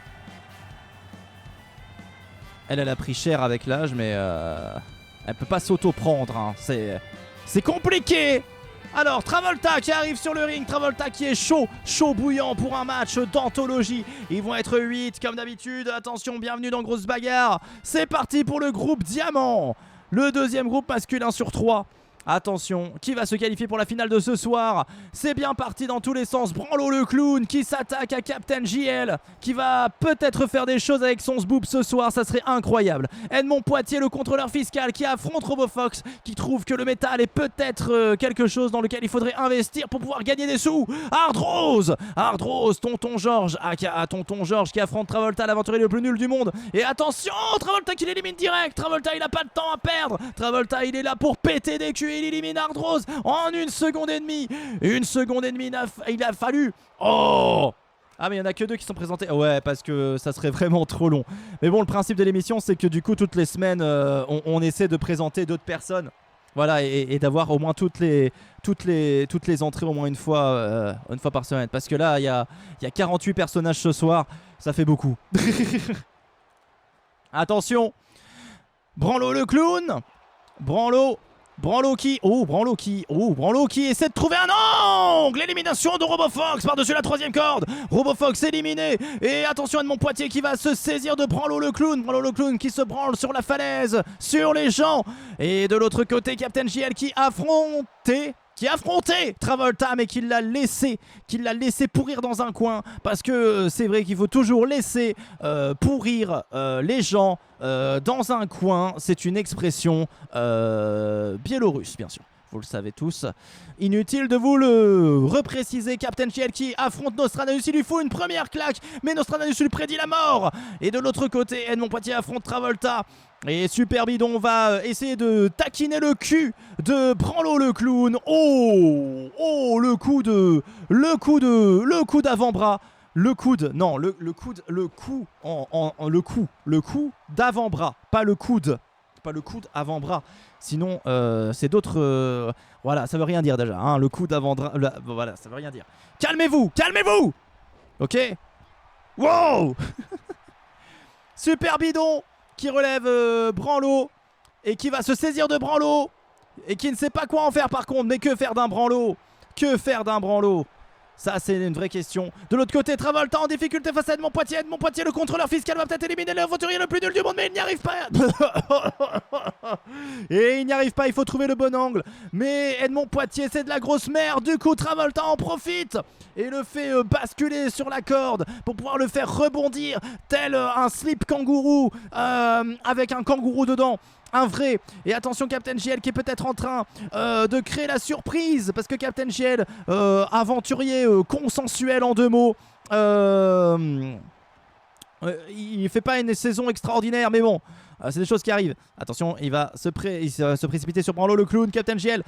Elle a pris cher avec l'âge, mais elle peut pas s'auto-prendre. Hein. C'est compliqué. Alors, Travolta qui arrive sur le ring. Travolta qui est chaud bouillant pour un match d'anthologie. Ils vont être 8 comme d'habitude. Attention, bienvenue dans Grosse Bagarre. C'est parti pour le groupe Diamant. Le deuxième groupe masculin sur 3. Attention, qui va se qualifier pour la finale de ce soir? C'est bien parti dans tous les sens. Branlo le clown qui s'attaque à Captain JL, qui va peut-être faire des choses avec son zboob ce soir, ça serait incroyable. Edmond Poitiers, le contrôleur fiscal, qui affronte Robofox, qui trouve que le métal est peut-être quelque chose dans lequel il faudrait investir pour pouvoir gagner des sous. Ardrose, Tonton Georges, aka Tonton Georges, qui affronte Travolta, l'aventurier le plus nul du monde. Et attention, Travolta qui l'élimine direct. Travolta, il a pas de temps à perdre. Travolta, il est là pour péter des culs. Il élimine Ardrose en 1 seconde et demie. 1 seconde et demie, il a fallu. Oh! Ah mais il n'y en a que 2 qui sont présentés. Ouais, parce que ça serait vraiment trop long. Mais bon, le principe de l'émission, c'est que du coup, toutes les semaines, on essaie de présenter d'autres personnes. Voilà, et d'avoir au moins toutes les entrées au moins une fois par semaine. Parce que là, il y a 48 personnages ce soir. Ça fait beaucoup. Attention. Branlo le clown. Branlo Branlo qui... Oh, Branlo qui essaie de trouver un angle. Élimination de RoboFox par-dessus la 3ème corde. RoboFox éliminé. Et attention à Edmond Poitier qui va se saisir de Branlo le clown. Branlo le clown qui se branle sur la falaise, sur les gens. Et de l'autre côté, Captain JL qui affrontait Travolta, mais qui l'a laissé pourrir dans un coin, parce que c'est vrai qu'il faut toujours laisser pourrir les gens dans un coin. C'est une expression biélorusse, bien sûr. Vous le savez tous. Inutile de vous le repréciser. Captain JL qui affronte Nostradamus. Il lui faut une première claque, mais Nostradamus lui prédit la mort. Et de l'autre côté, Edmond Poitier affronte Travolta. Et Super Bidon va essayer de taquiner le cul de Branlo le clown. Oh, le coup d'avant-bras. Le coup d'avant-bras, pas le coude avant-bras. Sinon, c'est d'autres. Voilà, ça veut rien dire déjà. Hein, le coup d'avant-bras. Voilà, ça veut rien dire. Calmez-vous. Ok. Wow. Super Bidon qui relève Branlo et qui va se saisir de Branlo et qui ne sait pas quoi en faire par contre. Mais que faire d'un Branlo? Ça, c'est une vraie question. De l'autre côté, Travolta en difficulté face à Edmond Poitier. Edmond Poitier, le contrôleur fiscal, va peut-être éliminer l'aventurier le plus nul du monde, mais il n'y arrive pas. Et il n'y arrive pas, il faut trouver le bon angle. Mais Edmond Poitier, c'est de la grosse merde. Du coup, Travolta en profite et le fait basculer sur la corde pour pouvoir le faire rebondir tel un slip kangourou avec un kangourou dedans. Un vrai. Et attention, Captain JL qui est peut-être en train de créer la surprise, parce que Captain JL, aventurier consensuel en 2 mots, il fait pas une saison extraordinaire, mais bon, c'est des choses qui arrivent. Attention, il va se précipiter sur Branlo le clown. Captain JL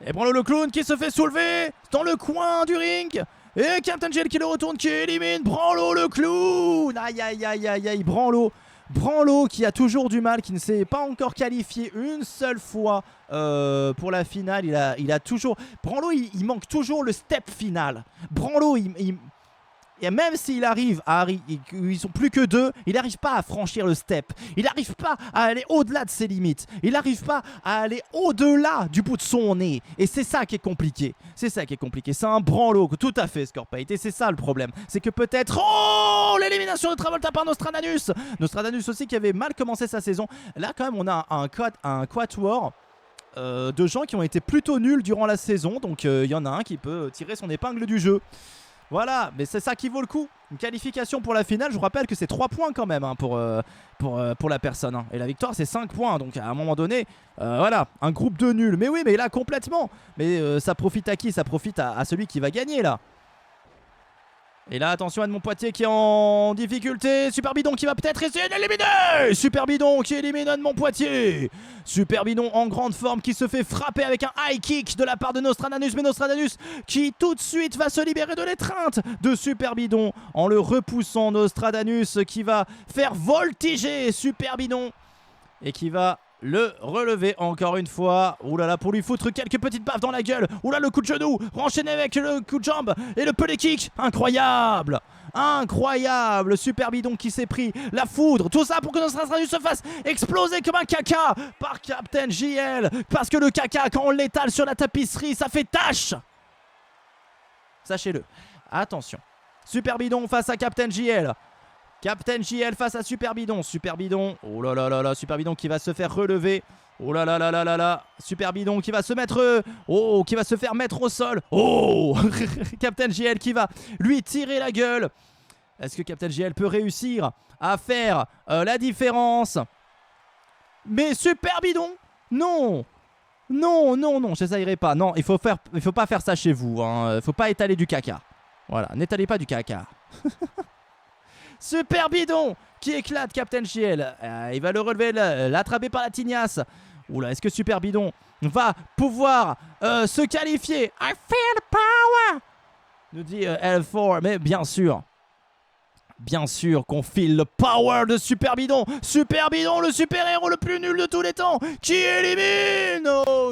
et Branlo le clown qui se fait soulever dans le coin du ring. Et Captain JL qui le retourne, qui élimine Branlo le clown. Aïe, Branlo qui a toujours du mal, qui ne s'est pas encore qualifié une seule fois pour la finale. Il a toujours... Branlo, il manque toujours le step final. Branlo, et même s'il arrive à... Ils sont plus que 2, il n'arrive pas à franchir le step. Il n'arrive pas à aller au-delà de ses limites. Il n'arrive pas à aller au-delà du bout de son nez. Et c'est ça qui est compliqué. C'est un Branlo, tout à fait, Scorpate. Et c'est ça le problème. C'est que peut-être... Oh, l'élimination de Travolta par Nostradamus. Nostradamus aussi qui avait mal commencé sa saison. Là, quand même, on a un quatuor de gens qui ont été plutôt nuls durant la saison. Donc, il y en a un qui peut tirer son épingle du jeu. Voilà, mais c'est ça qui vaut le coup. Une qualification pour la finale, je vous rappelle que c'est 3 points quand même hein, pour la personne. Hein. Et la victoire, c'est 5 points. Donc à un moment donné, voilà, un groupe de nuls. Mais oui, mais là, complètement. Mais ça profite à qui? Ça profite à celui qui va gagner là. Et là, attention à Edmond Poitier qui est en difficulté. Super Bidon qui va peut-être essayer d'éliminer. Super Bidon qui élimine Edmond Poitier. Super Bidon en grande forme qui se fait frapper avec un high kick de la part de Nostradamus. Mais Nostradamus qui tout de suite va se libérer de l'étreinte de Super Bidon en le repoussant. Nostradamus qui va faire voltiger Super Bidon et qui va le relever encore une fois. Oulala, pour lui foutre quelques petites baffes dans la gueule. Oulala, le coup de genou enchaîné avec le coup de jambe et le pelé kick. Incroyable. Super Bidon qui s'est pris la foudre. Tout ça pour que Nostradamus se fasse exploser comme un caca par Captain JL. Parce que le caca, quand on l'étale sur la tapisserie, ça fait tache. Sachez-le. Attention. Super Bidon face à Captain JL. Captain JL face à Super Bidon. Super Bidon. Oh là là là là. Super Bidon qui va se faire relever. Oh là là là là là là. Super Bidon qui va se mettre... qui va se faire mettre au sol. Oh. Captain JL qui va lui tirer la gueule. Est-ce que Captain JL peut réussir à faire la différence? Mais Super Bidon, non. Non, ça irait pas. Non, il faut pas faire ça chez vous. Hein. Faut pas étaler du caca. Voilà, n'étalez pas du caca. Super Bidon qui éclate Captain JL. Il va le relever, l'attraper par la tignasse. Oula, est-ce que Super Bidon va pouvoir se qualifier? I feel the power, nous dit L4. Mais bien sûr, Bien sûr qu'on file le power de Super Bidon. Super Bidon, le super-héros le plus nul de tous les temps, qui élimine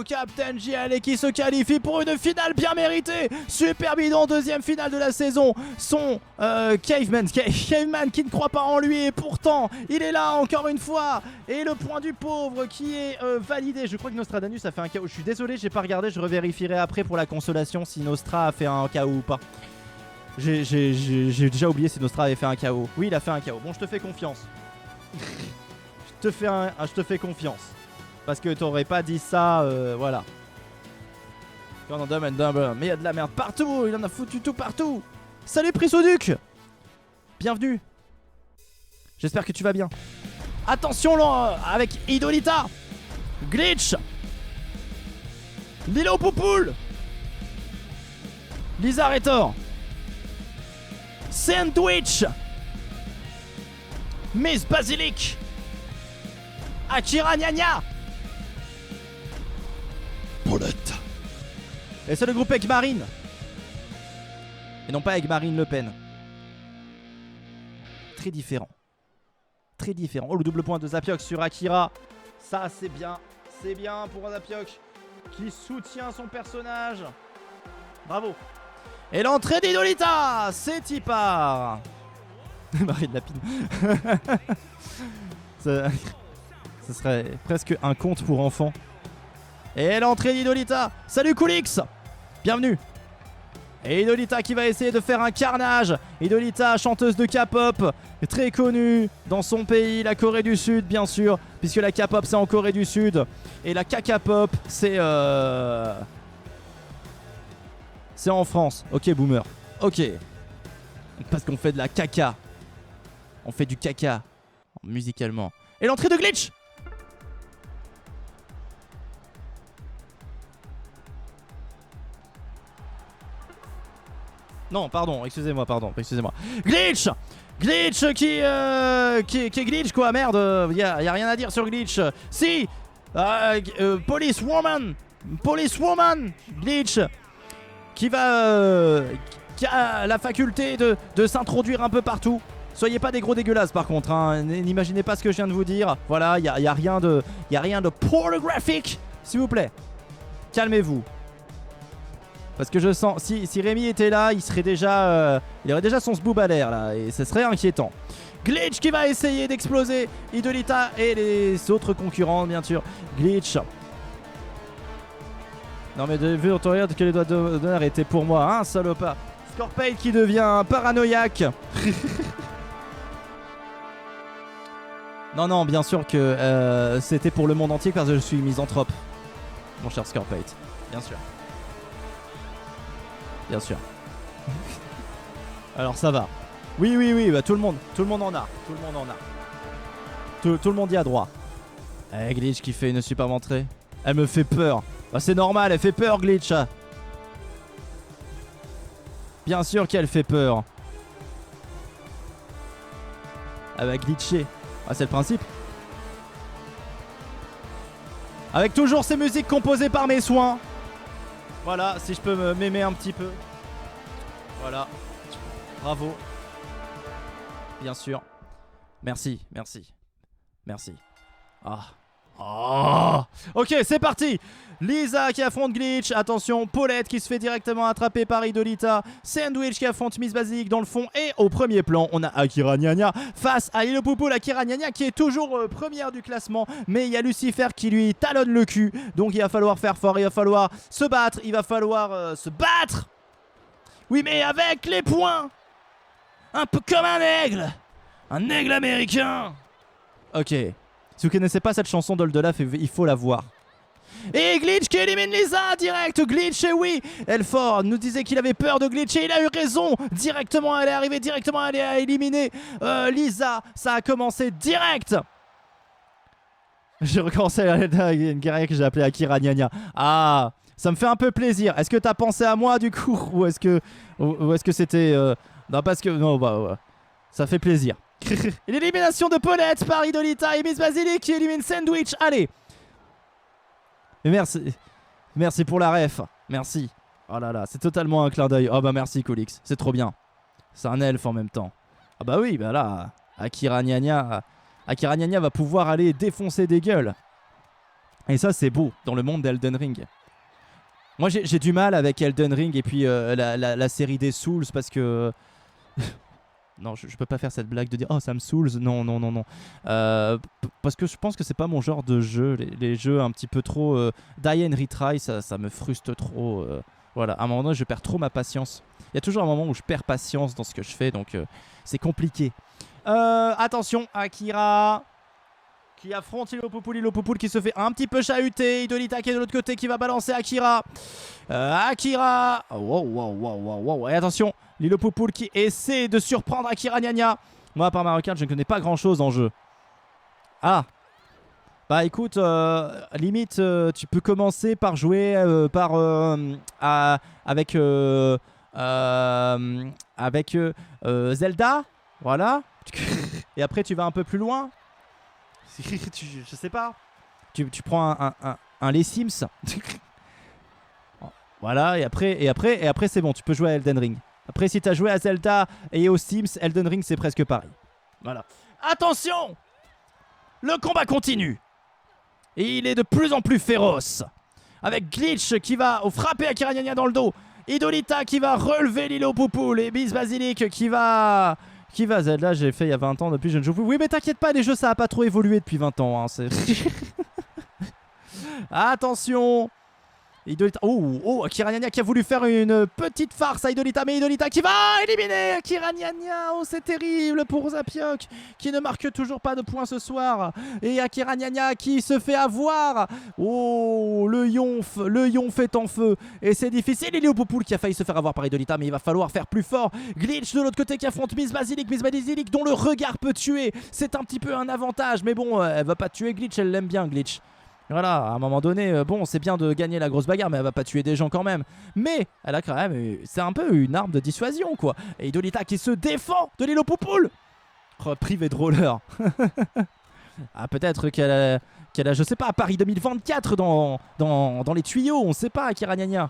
Captain JL et qui se qualifie pour une finale bien méritée. Super Bidon, deuxième finale de la saison. Son Caveman qui ne croit pas en lui et pourtant il est là encore une fois. Et le point du pauvre qui est validé. Je crois que Nostradamus a fait un KO. Je suis désolé, j'ai pas regardé, je revérifierai après pour la consolation si Nostra a fait un KO ou pas. J'ai déjà oublié si Nostra avait fait un KO. Oui, il a fait un KO. Bon, je te fais confiance. je te fais confiance. Parce que t'aurais pas dit ça, voilà. Mais il y a de la merde partout. Il en a foutu tout partout. Salut Prissoduc. Bienvenue. J'espère que tu vas bien. Attention là, avec Idolita. Glitch. Lilo Poupoule. Lizarator. Sandwich. Miss Basilic. Akira Nyanya. Paulette. Et c'est le groupe Eggmarine. Et non pas Eggmarine Le Pen. Très différent. Très différent. Oh, le double point de Zapioc sur Akira. Ça c'est bien. C'est bien pour Zapioc qui soutient son personnage. Bravo. Et l'entrée d'Idolita, c'est y part. Marie de Lapine. Ce serait presque un conte pour enfants. Et l'entrée d'Idolita. Salut Coolix. Bienvenue. Et Idolita qui va essayer de faire un carnage. Idolita, chanteuse de K-pop, très connue dans son pays, la Corée du Sud bien sûr, puisque la K-pop c'est en Corée du Sud. Et la K-pop c'est en France. Ok boomer. Ok. Parce qu'on fait de la caca. On fait du caca. Musicalement. Et l'entrée de Glitch. Non, pardon, excusez-moi. Glitch. Glitch qui est Glitch quoi, merde. Y a rien à dire sur Glitch. Si. Police Woman. Glitch. Qui a la faculté de s'introduire un peu partout. Soyez pas des gros dégueulasses par contre, hein. N'imaginez pas ce que je viens de vous dire. Voilà, y a rien de pornographique, s'il vous plaît. Calmez-vous. Parce que je sens, si Rémi était là, il aurait déjà son sboob à l'air là, et ce serait inquiétant. Glitch qui va essayer d'exploser Idolita et les autres concurrents bien sûr. Glitch. Non mais de vu on regarde que les doigts d'honneur étaient pour moi, hein, salopard. Scorpade qui devient paranoïaque. Non, bien sûr que c'était pour le monde entier parce que je suis misanthrope. Mon cher Scorpade, bien sûr. Bien sûr. Alors ça va. Oui, bah tout le monde en a. Tout le monde y a droit. Glitch qui fait une super entrée. Elle me fait peur. Bah c'est normal, elle fait peur Glitch. Bien sûr qu'elle fait peur. Elle va glitcher. Ah c'est le principe. Avec toujours ces musiques composées par mes soins. Voilà, si je peux m'aimer un petit peu. Voilà. Bravo. Bien sûr. Merci. Ok, c'est parti. Lisa qui affronte Glitch. Attention, Paulette qui se fait directement attraper par Idolita. Sandwich qui affronte Miss Basic dans le fond. Et au premier plan, on a Akira Nyanya face à Lilo Poupoule. Akira Nyanya qui est toujours première du classement. Mais il y a Lucifer qui lui talonne le cul. Donc il va falloir faire fort, il va falloir se battre. Oui, mais avec les points. Un peu comme un aigle. Un aigle américain. Ok. Si vous connaissez pas cette chanson d'Oldelaf, il faut la voir. Et Glitch qui élimine Lisa direct. Glitch, et oui, Elfort nous disait qu'il avait peur de Glitch et il a eu raison. Directement, elle est arrivée, directement, elle a éliminé Lisa. Ça a commencé direct. J'ai recommencé à une guerrière que j'ai appelée Akira Nyanya. Ah, ça me fait un peu plaisir. Est-ce que t'as pensé à moi du coup ou est-ce que c'était non, parce que non, bah ouais. Ça fait plaisir. L'élimination de Paulette par Idolita et Miss Basilic qui élimine Sandwich. Allez. Merci pour la ref. Merci. Oh là là, c'est totalement un clin d'œil. Oh bah merci Coolix, c'est trop bien. C'est un elfe en même temps. Ah bah oui, bah là, Akira Nya Nya va pouvoir aller défoncer des gueules. Et ça, c'est beau dans le monde d'Elden Ring. Moi, j'ai du mal avec Elden Ring et puis la série des Souls parce que... Non, je peux pas faire cette blague de dire « Oh, ça me Souls ». Non, non, non, non. Parce que je pense que c'est pas mon genre de jeu. Les jeux un petit peu trop... die and retry, ça me frustre trop. Voilà, à un moment donné, je perds trop ma patience. Il y a toujours un moment où je perds patience dans ce que je fais, donc c'est compliqué. Attention, Akira qui affronte Lilopoupoul qui se fait un petit peu chahuter. Idolita qui est de l'autre côté qui va balancer Akira. Akira. Wow, wow, wow, wow, wow. Et attention, Lilopoupoul qui essaie de surprendre Akira Nya Nya. Moi, par Mario Kart, je ne connais pas grand chose en jeu. Ah. Bah écoute, limite, tu peux commencer par jouer avec Zelda. Voilà. Et après, tu vas un peu plus loin. Je sais pas. Tu prends un Les Sims. Voilà, et après c'est bon, tu peux jouer à Elden Ring. Après, si tu as joué à Zelda et aux Sims, Elden Ring c'est presque pareil. Voilà. Attention! Le combat continue. Et il est de plus en plus féroce. Avec Glitch qui va frapper Akira Nya Nya dans le dos. Idolita qui va relever Lilopoupoul. Et Miss Basilic qui va... Zelda, j'ai fait il y a 20 ans, depuis je ne joue plus. Oui, mais t'inquiète pas, les jeux ça a pas trop évolué depuis 20 ans. Hein, attention. Idolita. Oh, Akira Nya Nya qui a voulu faire une petite farce à Idolita, mais Idolita qui va éliminer Akira Nya Nya. Oh, c'est terrible pour Zapiok qui ne marque toujours pas de points ce soir. Et Akira Nya Nya qui se fait avoir. Oh, le Yonf est en feu. Et c'est difficile. Lilopoupoul qui a failli se faire avoir par Idolita, mais il va falloir faire plus fort. Glitch de l'autre côté qui affronte Miss Basilic dont le regard peut tuer. C'est un petit peu un avantage, mais bon, elle va pas tuer Glitch, elle l'aime bien Glitch. Voilà, à un moment donné, bon, c'est bien de gagner la grosse bagarre, mais elle va pas tuer des gens quand même. Mais elle a quand même, c'est un peu une arme de dissuasion, quoi. Et Idolita qui se défend de Lilopoupoul. Oh, privé de roller. Ah, peut-être qu'elle a, je sais pas, Paris 2024 dans les tuyaux, on sait pas, Akira Nya Nya.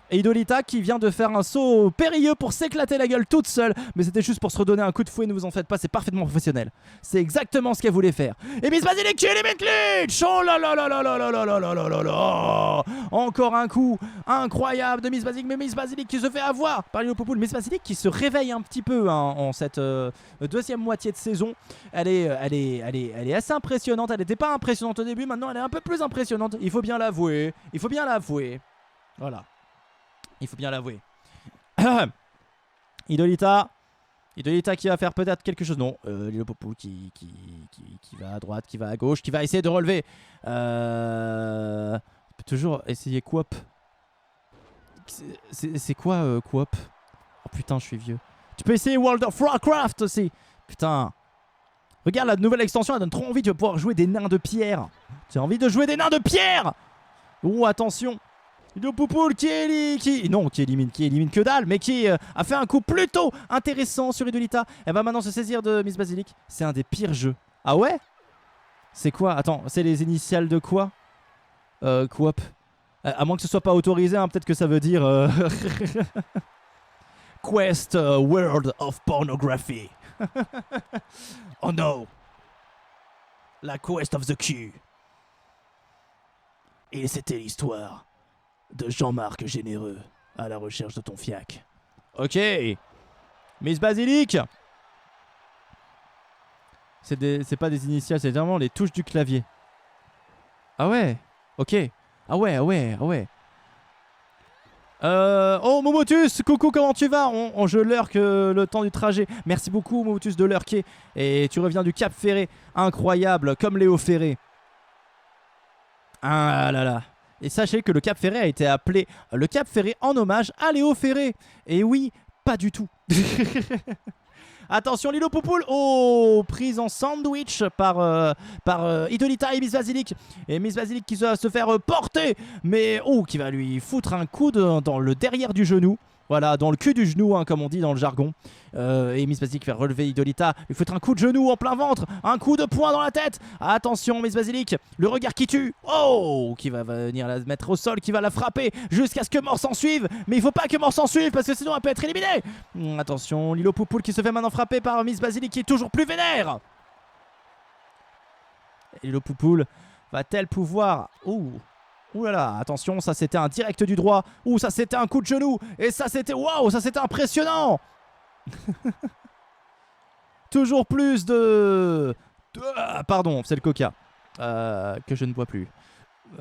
Et Idolita qui vient de faire un saut périlleux pour s'éclater la gueule toute seule. Mais c'était juste pour se redonner un coup de fouet, ne vous en faites pas, c'est parfaitement professionnel. C'est exactement ce qu'elle voulait faire. Et Miss Basilic qui élimine Glitch. Oh là là là là là là là là là là là là. Encore un coup incroyable de Miss Basilic. Mais Miss Basilic qui se fait avoir par Lilopoupoul. Miss Basilic qui se réveille un petit peu hein, en cette deuxième moitié de saison. Elle est assez impressionnante. Elle n'était pas impressionnante au début, maintenant elle est un peu plus impressionnante. Il faut bien l'avouer. Il faut bien l'avouer. Voilà. Il faut bien l'avouer. Idolita qui va faire peut-être quelque chose. Non, Lilopoupoul qui va à droite, qui va à gauche, qui va essayer de relever. Toujours essayer Coop. C'est quoi Coop? Oh putain, je suis vieux. Tu peux essayer World of Warcraft aussi. Putain. Regarde, la nouvelle extension, elle donne trop envie. Tu vas pouvoir jouer des nains de pierre. Tu as envie de jouer des nains de pierre? Oh, attention. Lilopoupoul qui élimine que dalle, mais qui a fait un coup plutôt intéressant sur Idolita. Elle va maintenant se saisir de Miss Basilic. C'est un des pires jeux. Ah ouais? C'est quoi? Attends, c'est les initiales de quoi? Coop. À moins que ce soit pas autorisé, hein, peut-être que ça veut dire... Quest World of Pornography. Oh no. La Quest of the Q. Et c'était l'histoire de Jean-Marc Généreux à la recherche de ton fiac. Ok. Miss Basilic. C'est pas des initiales, c'est vraiment les touches du clavier. Ah ouais. Ok. Ah ouais. Oh Momotus, coucou, comment tu vas? Je lurk le temps du trajet. Merci beaucoup Momotus de lurker. Et tu reviens du Cap Ferré. Incroyable, comme Léo Ferré. Ah là là. Et sachez que le Cap Ferré a été appelé le Cap Ferré en hommage à Léo Ferré. Et oui, pas du tout. Attention Lilopoupoul. Oh, prise en sandwich par Idolita et Miss Basilic. Et Miss Basilic qui va se faire porter. Mais oh, qui va lui foutre un coup dans le derrière du genou. Voilà, dans le cul du genou, hein, comme on dit dans le jargon. Et Miss Basilic fait relever Hippolyta. Il faut un coup de genou en plein ventre. Un coup de poing dans la tête. Attention, Miss Basilic. Le regard qui tue. Oh, qui va venir la mettre au sol, qui va la frapper jusqu'à ce que mort s'en suive. Mais il faut pas que mort s'en suive parce que sinon elle peut être éliminée. Attention, Lilo Poupoule qui se fait maintenant frapper par Miss Basilic qui est toujours plus vénère. Et Lilo Poupoule va-t-elle pouvoir... Ouh là là, attention, ça c'était un direct du droit. Ouh, ça c'était un coup de genou. Et ça c'était... Waouh, ça c'était impressionnant. Toujours plus de... Pardon, c'est le coca. Que je ne bois plus.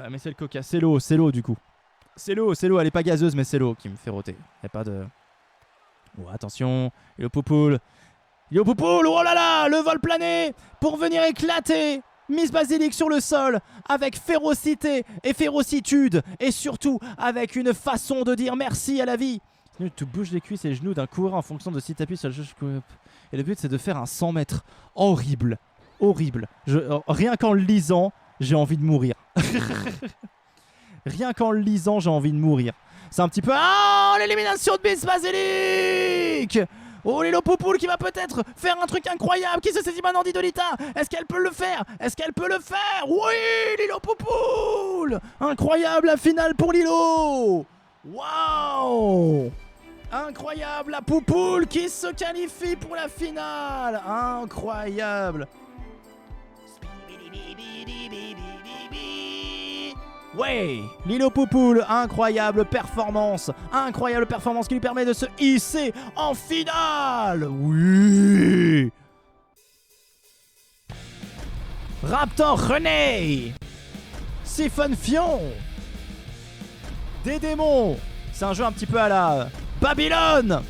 Mais c'est le coca, c'est l'eau du coup. C'est l'eau, elle est pas gazeuse, mais c'est l'eau qui me fait roter. Y a pas de... Oh, attention, Lilo Poupoule. Lilo Poupoule, oh là là, le vol plané pour venir éclater Miss Basilic sur le sol avec férocité et férocitude et surtout avec une façon de dire merci à la vie. Tu bouges les cuisses et les genoux d'un coureur en fonction de si tu appuies sur le jeu. Et le but c'est de faire un 100 mètres. Horrible. Horrible. Rien qu'en le lisant, j'ai envie de mourir. Rien qu'en le lisant, j'ai envie de mourir. C'est un petit peu... Ah, l'élimination de Miss Basilic. Oh, Lilo Poupoule qui va peut-être faire un truc incroyable. Qui se saisit maintenant d'Hippolyta. Est-ce qu'elle peut le faire? Est-ce qu'elle peut le faire? Oui, Lilo Poupoule. Incroyable la finale pour Lilo. Waouh. Incroyable la Poupoule qui se qualifie pour la finale. Incroyable. Ouais, Lilo Poupoule, incroyable performance qui lui permet de se hisser en finale. Oui. Raptor René, Siphon Fion, des démons. C'est un jeu un petit peu à la Babylone.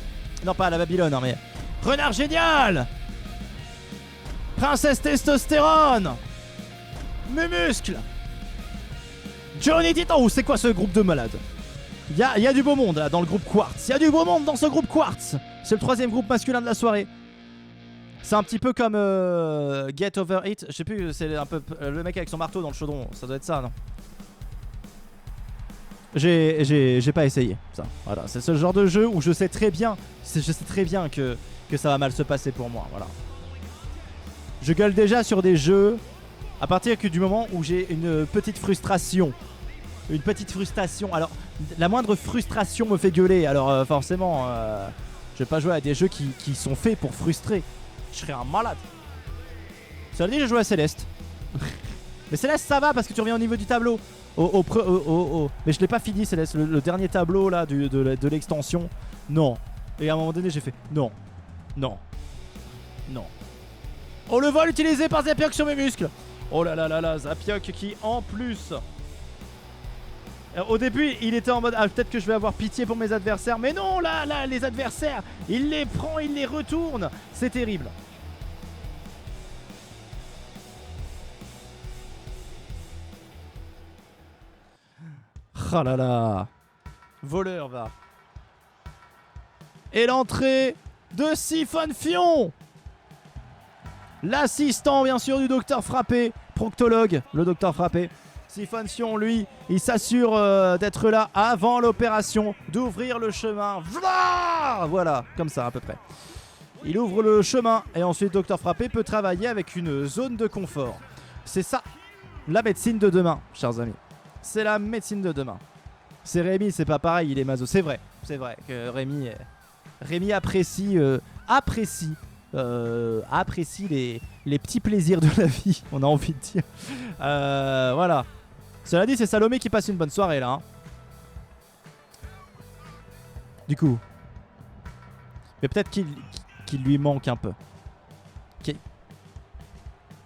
Non, pas à la Babylone, hein, mais Renard Génial, Princesse Testostérone, Mumuscle, Johnny Titan. Oh, c'est quoi ce groupe de malades? Il y a du beau monde là dans le groupe Quartz. Il y a du beau monde dans ce groupe Quartz. C'est le 3e groupe masculin de la soirée. C'est un petit peu comme Get Over It. Je sais plus, c'est un peu le mec avec son marteau dans le chaudron. Ça doit être ça, non? J'ai pas essayé ça. Voilà, c'est ce genre de jeu où je sais très bien que ça va mal se passer pour moi. Voilà. Je gueule déjà sur des jeux à partir du moment où j'ai une petite frustration. Une petite frustration. Alors, la moindre frustration me fait gueuler. Alors, forcément, je vais pas jouer à des jeux qui sont faits pour frustrer. Je serais un malade. Cela dit, j'ai joué à Céleste. Mais Céleste, ça va parce que tu reviens au niveau du tableau. Mais je l'ai pas fini, Céleste. Le dernier tableau là de l'extension. Non. Et à un moment donné, j'ai fait non. Non. Non. Oh, le vol utilisé par Zapioc sur mes muscles. Oh là là là là, Zapioc qui en plus... Au début, il était en mode ah, peut-être que je vais avoir pitié pour mes adversaires. Mais non, là, les adversaires, il les prend, il les retourne. C'est terrible. Oh là là. Voleur va. Et l'entrée de Siphon Fion. L'assistant, bien sûr, du docteur Frappé. Proctologue, le docteur Frappé. Siphon Fion, lui, il s'assure d'être là avant l'opération, d'ouvrir le chemin. Voilà, comme ça à peu près. Il ouvre le chemin et ensuite Docteur Frappé peut travailler avec une zone de confort. C'est ça, la médecine de demain, chers amis. C'est la médecine de demain. C'est Rémi, c'est pas pareil, il est maso. C'est vrai que Rémi apprécie les petits plaisirs de la vie, on a envie de dire. Voilà. Cela dit, c'est Salomé qui passe une bonne soirée là. Hein. Du coup. Mais peut-être qu'il lui manque un peu. Ok.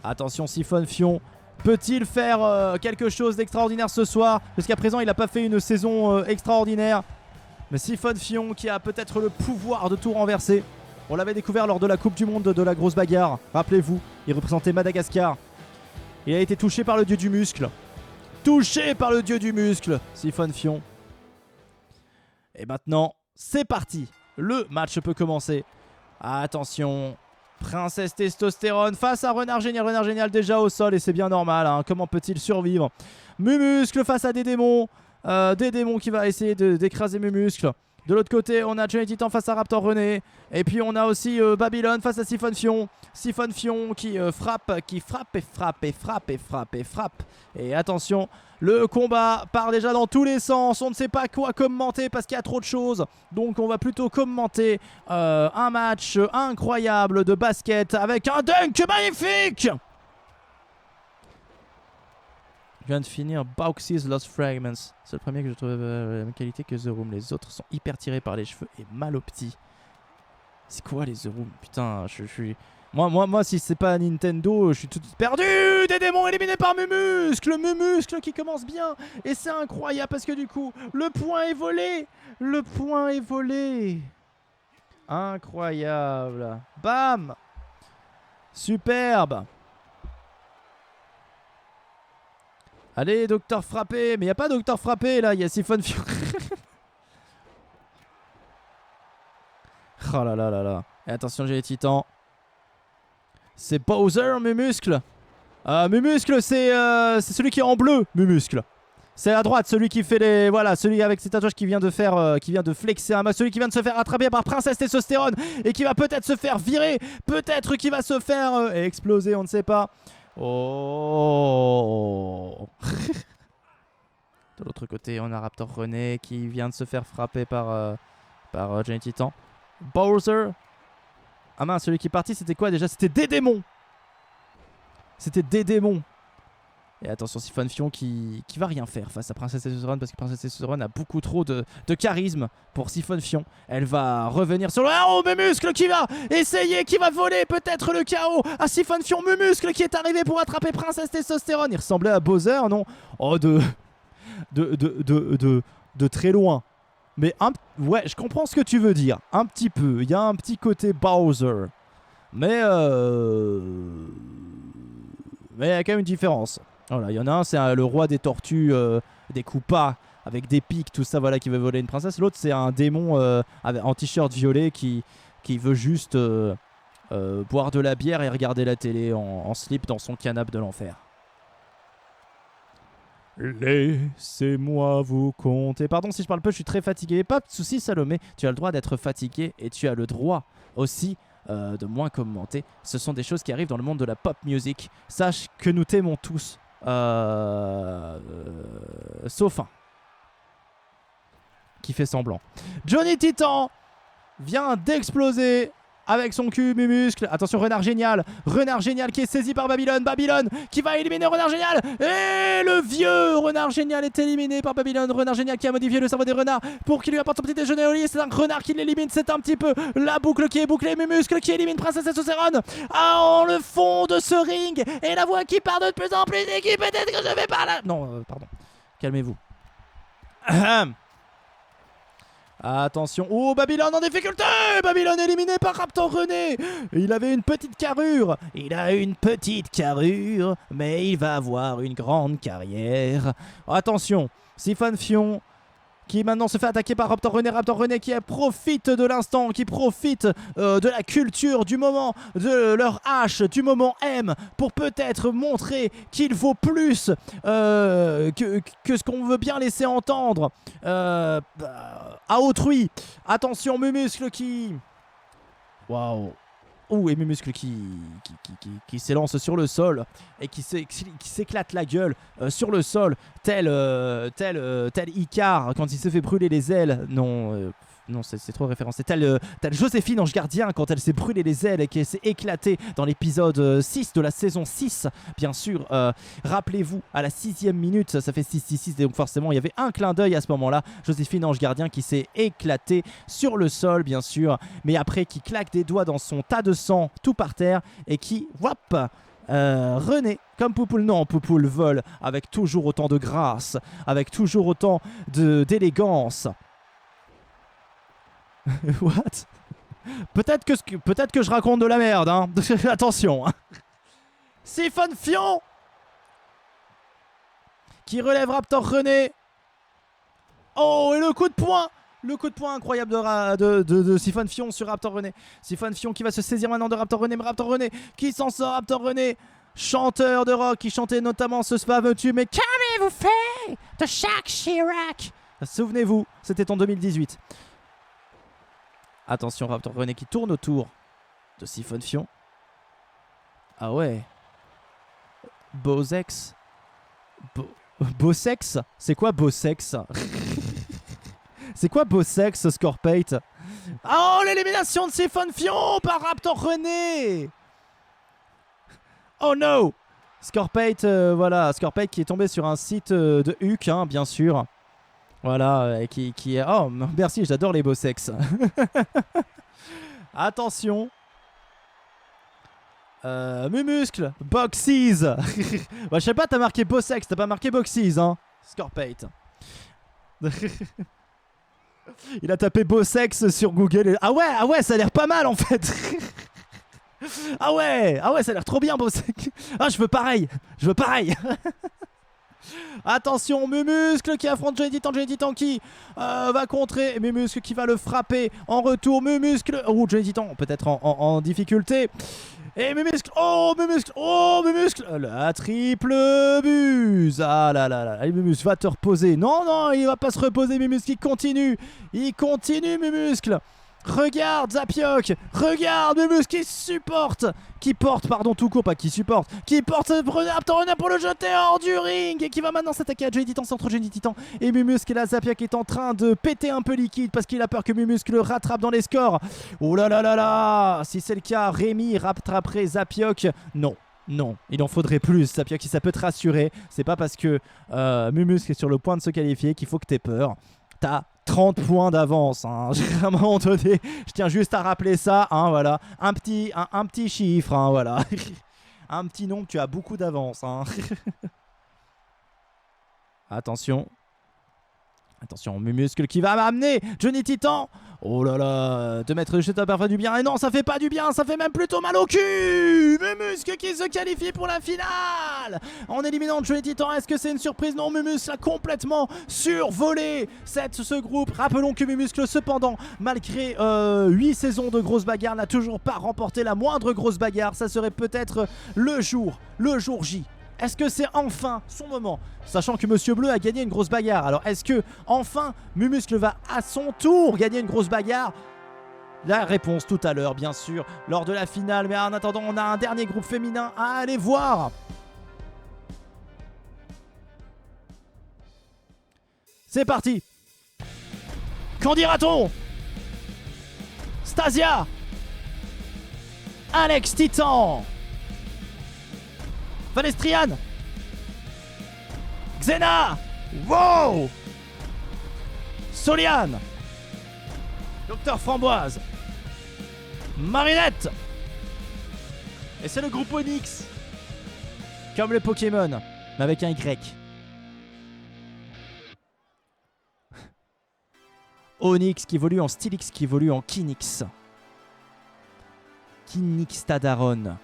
Attention, Siphon Fion. Peut-il faire quelque chose d'extraordinaire ce soir? Jusqu'à présent, il n'a pas fait une saison extraordinaire. Mais Siphon Fion qui a peut-être le pouvoir de tout renverser. On l'avait découvert lors de la Coupe du Monde de la grosse bagarre. Rappelez-vous, il représentait Madagascar. Il a été touché par le dieu du muscle. Touché par le dieu du muscle, Siphon Fion. Et maintenant, c'est parti. Le match peut commencer. Attention. Princesse Testostérone face à Renard Génial. Renard Génial déjà au sol et c'est bien normal. Hein. Comment peut-il survivre? Mumuscle face à des démons. Des démons qui va essayer d'écraser Mumuscle. De l'autre côté, on a Johnny Titan face à Raptor René. Et puis on a aussi Babylone face à Siphon Fion. Siphon Fion qui frappe et frappe et frappe et frappe et frappe. Et attention, le combat part déjà dans tous les sens. On ne sait pas quoi commenter parce qu'il y a trop de choses. Donc on va plutôt commenter un match incroyable de basket avec un dunk magnifique. Je viens de finir Bauxy's Lost Fragments. C'est le premier que je trouve la même qualité que The Room. Les autres sont hyper tirés par les cheveux et mal au petit. C'est quoi les The Room? Putain, je suis... Moi, si c'est pas Nintendo, je suis tout perdu. Des démons éliminés par Mumuscle. Mumuscle qui commence bien. Et c'est incroyable parce que du coup, le point est volé. Le point est volé. Incroyable. Bam. Superbe. Allez, Docteur Frappé. Mais il n'y a pas Docteur Frappé là, il y a Siphon Fion. Oh là là là là. Et attention, j'ai les titans. C'est Bowser, Mumuscle. Mumuscle, c'est celui qui est en bleu, Mumuscle. C'est à droite, celui qui fait les... Voilà, celui avec ses tatouages qui vient de faire... qui vient de flexer un masque. Celui qui vient de se faire attraper par Princesse Testostérone. Et qui va peut-être se faire virer. Peut-être qui va se faire exploser, on ne sait pas. Oh. De l'autre côté, on a Raptor René qui vient de se faire frapper par Johnny Titan. Bowser. Ah mince, celui qui est parti, c'était quoi déjà? C'était des démons. C'était des démons. Et attention, Siphon Fion qui va rien faire face à Princesse Testostérone parce que Princesse Testostérone a beaucoup trop de charisme pour Siphon Fion. Elle va revenir sur le... Oh, Mumuscle qui va essayer, qui va voler peut-être le chaos à Siphon Fion. Mumuscle qui est arrivé pour attraper Princesse Testostérone. Il ressemblait à Bowser, non? Oh, de très loin. Mais ouais, je comprends ce que tu veux dire. Un petit peu. Il y a un petit côté Bowser. Mais il y a quand même une différence. Voilà, il y en a un, c'est le roi des tortues, des coupas, avec des pics, tout ça, voilà, qui veut voler une princesse. L'autre, c'est un démon en t-shirt violet qui veut juste boire de la bière et regarder la télé en slip dans son canapé de l'enfer. Laissez-moi vous compter. Pardon si je parle peu, je suis très fatigué. Pas de soucis, Salomé, tu as le droit d'être fatigué et tu as le droit aussi de moins commenter. Ce sont des choses qui arrivent dans le monde de la pop music. Sache que nous t'aimons tous. Sauf un qui fait semblant. Johnny Titan vient d'exploser avec son cul Mumuscle. Attention, Renard Génial. Renard Génial qui est saisi par Babylone. Babylone qui va éliminer Renard Génial. Et le vieux Renard Génial est éliminé par Babylone. Renard Génial qui a modifié le cerveau des renards pour qu'il lui apporte son petit déjeuner au lit. C'est un renard qui l'élimine. C'est un petit peu la boucle qui est bouclée. Mumuscle qui élimine Princesse Testostérone en le fond de ce ring. Et la voix qui part de plus en plus et qui peut-être que je vais par là. Non, pardon. Calmez-vous. Attention, oh Babylone en difficulté. Babylone éliminé par Raptor René. Il avait une petite carrure. Il a une petite carrure, mais il va avoir une grande carrière. Attention, Siphon Fion qui maintenant se fait attaquer par Raptor René. Raptor René qui profite de l'instant, qui profite de la culture du moment, de leur H, du moment M, pour peut-être montrer qu'il vaut plus que ce qu'on veut bien laisser entendre à autrui. Attention, Mumuscle qui... Waouh. Ouh, et Mumuscle qui s'élance sur le sol et qui s'éclate la gueule sur le sol, tel Icare quand il se fait brûler les ailes. Non, c'est trop référencé. Tel Joséphine Ange Gardien quand elle s'est brûlé les ailes et qu'elle s'est éclatée dans l'épisode 6 de la saison 6. Bien sûr, rappelez-vous, à la 6e minute, ça fait 6-6-6, et donc forcément, il y avait un clin d'œil à ce moment-là. Joséphine Ange Gardien qui s'est éclatée sur le sol, bien sûr, mais après qui claque des doigts dans son tas de sang tout par terre et qui, René, comme Poupoule, non, Poupoule vole avec toujours autant de grâce, avec toujours autant d'élégance. What? Peut-être que je raconte de la merde, hein. Attention, hein. Siphon Fion qui relève Raptor René. Oh, et le coup de poing! Le coup de poing incroyable de Siphon Fion sur Raptor René. Siphon Fion qui va se saisir maintenant de Raptor René. Mais Raptor René qui s'en sort. Raptor René, chanteur de rock qui chantait notamment ce fameux tube. Mais qu'avez-vous fait de Jacques Chirac? Souvenez-vous, c'était en 2018. Attention, Raptor René qui tourne autour de Siphon Fion. Ah ouais. Bosex. Bosex. C'est quoi Bosex? C'est quoi Bosex, Scorpate? Oh, l'élimination de Siphon Fion par Raptor René. Oh no. Scorpate, voilà, Scorpate qui est tombé sur un site de Huck, hein, bien sûr. Voilà, qui est... Oh, merci, j'adore les beaux sexes. Attention. Mumuscle, Boxies. Bah, je sais pas, t'as marqué beau sexe, t'as pas marqué Boxies, hein. Scorpate. Il a tapé beau sexe sur Google. Et... ah ouais, ça a l'air pas mal en fait. Ah ouais, ça a l'air trop bien, beau sexe. Ah, je veux pareil. Attention, Mumuscle qui affronte Johnny Titan qui va contrer, Mumuscle qui va le frapper en retour, Mumuscle, oh Johnny Titan peut-être en difficulté, et Mumuscle, la triple buse, ah là là là, allez Mumuscle, va te reposer, non, il va pas se reposer, Mumuscle, il continue Mumuscle. Regarde Zapioc, regarde Mumuscle qui porte Raptor René pour le jeter hors du ring et qui va maintenant s'attaquer à Johnny Titan, centre Johnny Titan et Mumuscle et la Zapioc est en train de péter un peu liquide parce qu'il a peur que Mumuscle le rattrape dans les scores. Oh là là là là, si c'est le cas, Rémi rattraperait Zapioc. Non, il en faudrait plus. Zapioc, si ça peut te rassurer, c'est pas parce que Mumuscle est sur le point de se qualifier qu'il faut que t'aies peur. T'as 30 points d'avance, hein. À un moment donné, je tiens juste à rappeler ça, hein, voilà. Un petit chiffre, hein, voilà. Un petit nombre, tu as beaucoup d'avance, hein. Attention, Mumuscle qui va m'amener Johnny Titan. Oh là là, 2 mètres de chute parfois du bien. Et non, ça fait pas du bien, ça fait même plutôt mal au cul. Mumuscle qui se qualifie pour la finale en éliminant Johnny Titan. Est-ce que c'est une surprise? Non, Mumuscle a complètement survolé ce groupe. Rappelons que Mumuscle, cependant, malgré 8 saisons de grosses bagarres, n'a toujours pas remporté la moindre grosse bagarre. Ça serait peut-être le jour J. Est-ce que c'est enfin son moment? Sachant que Monsieur Bleu a gagné une grosse bagarre. Alors est-ce que enfin Mumuscle va à son tour gagner une grosse bagarre? La réponse tout à l'heure, bien sûr, lors de la finale. Mais en attendant, on a un dernier groupe féminin à aller voir. C'est parti. Qu'en dira-t-on? Stasia, Alex Titan, Valestrian, Xena, wow, Soliane, Docteur Framboise, Marinette. Et c'est le groupe Onyx, comme le Pokémon, mais avec un Y. Onyx qui évolue en Stylix, qui évolue en Kinix. Kinix Tadaron.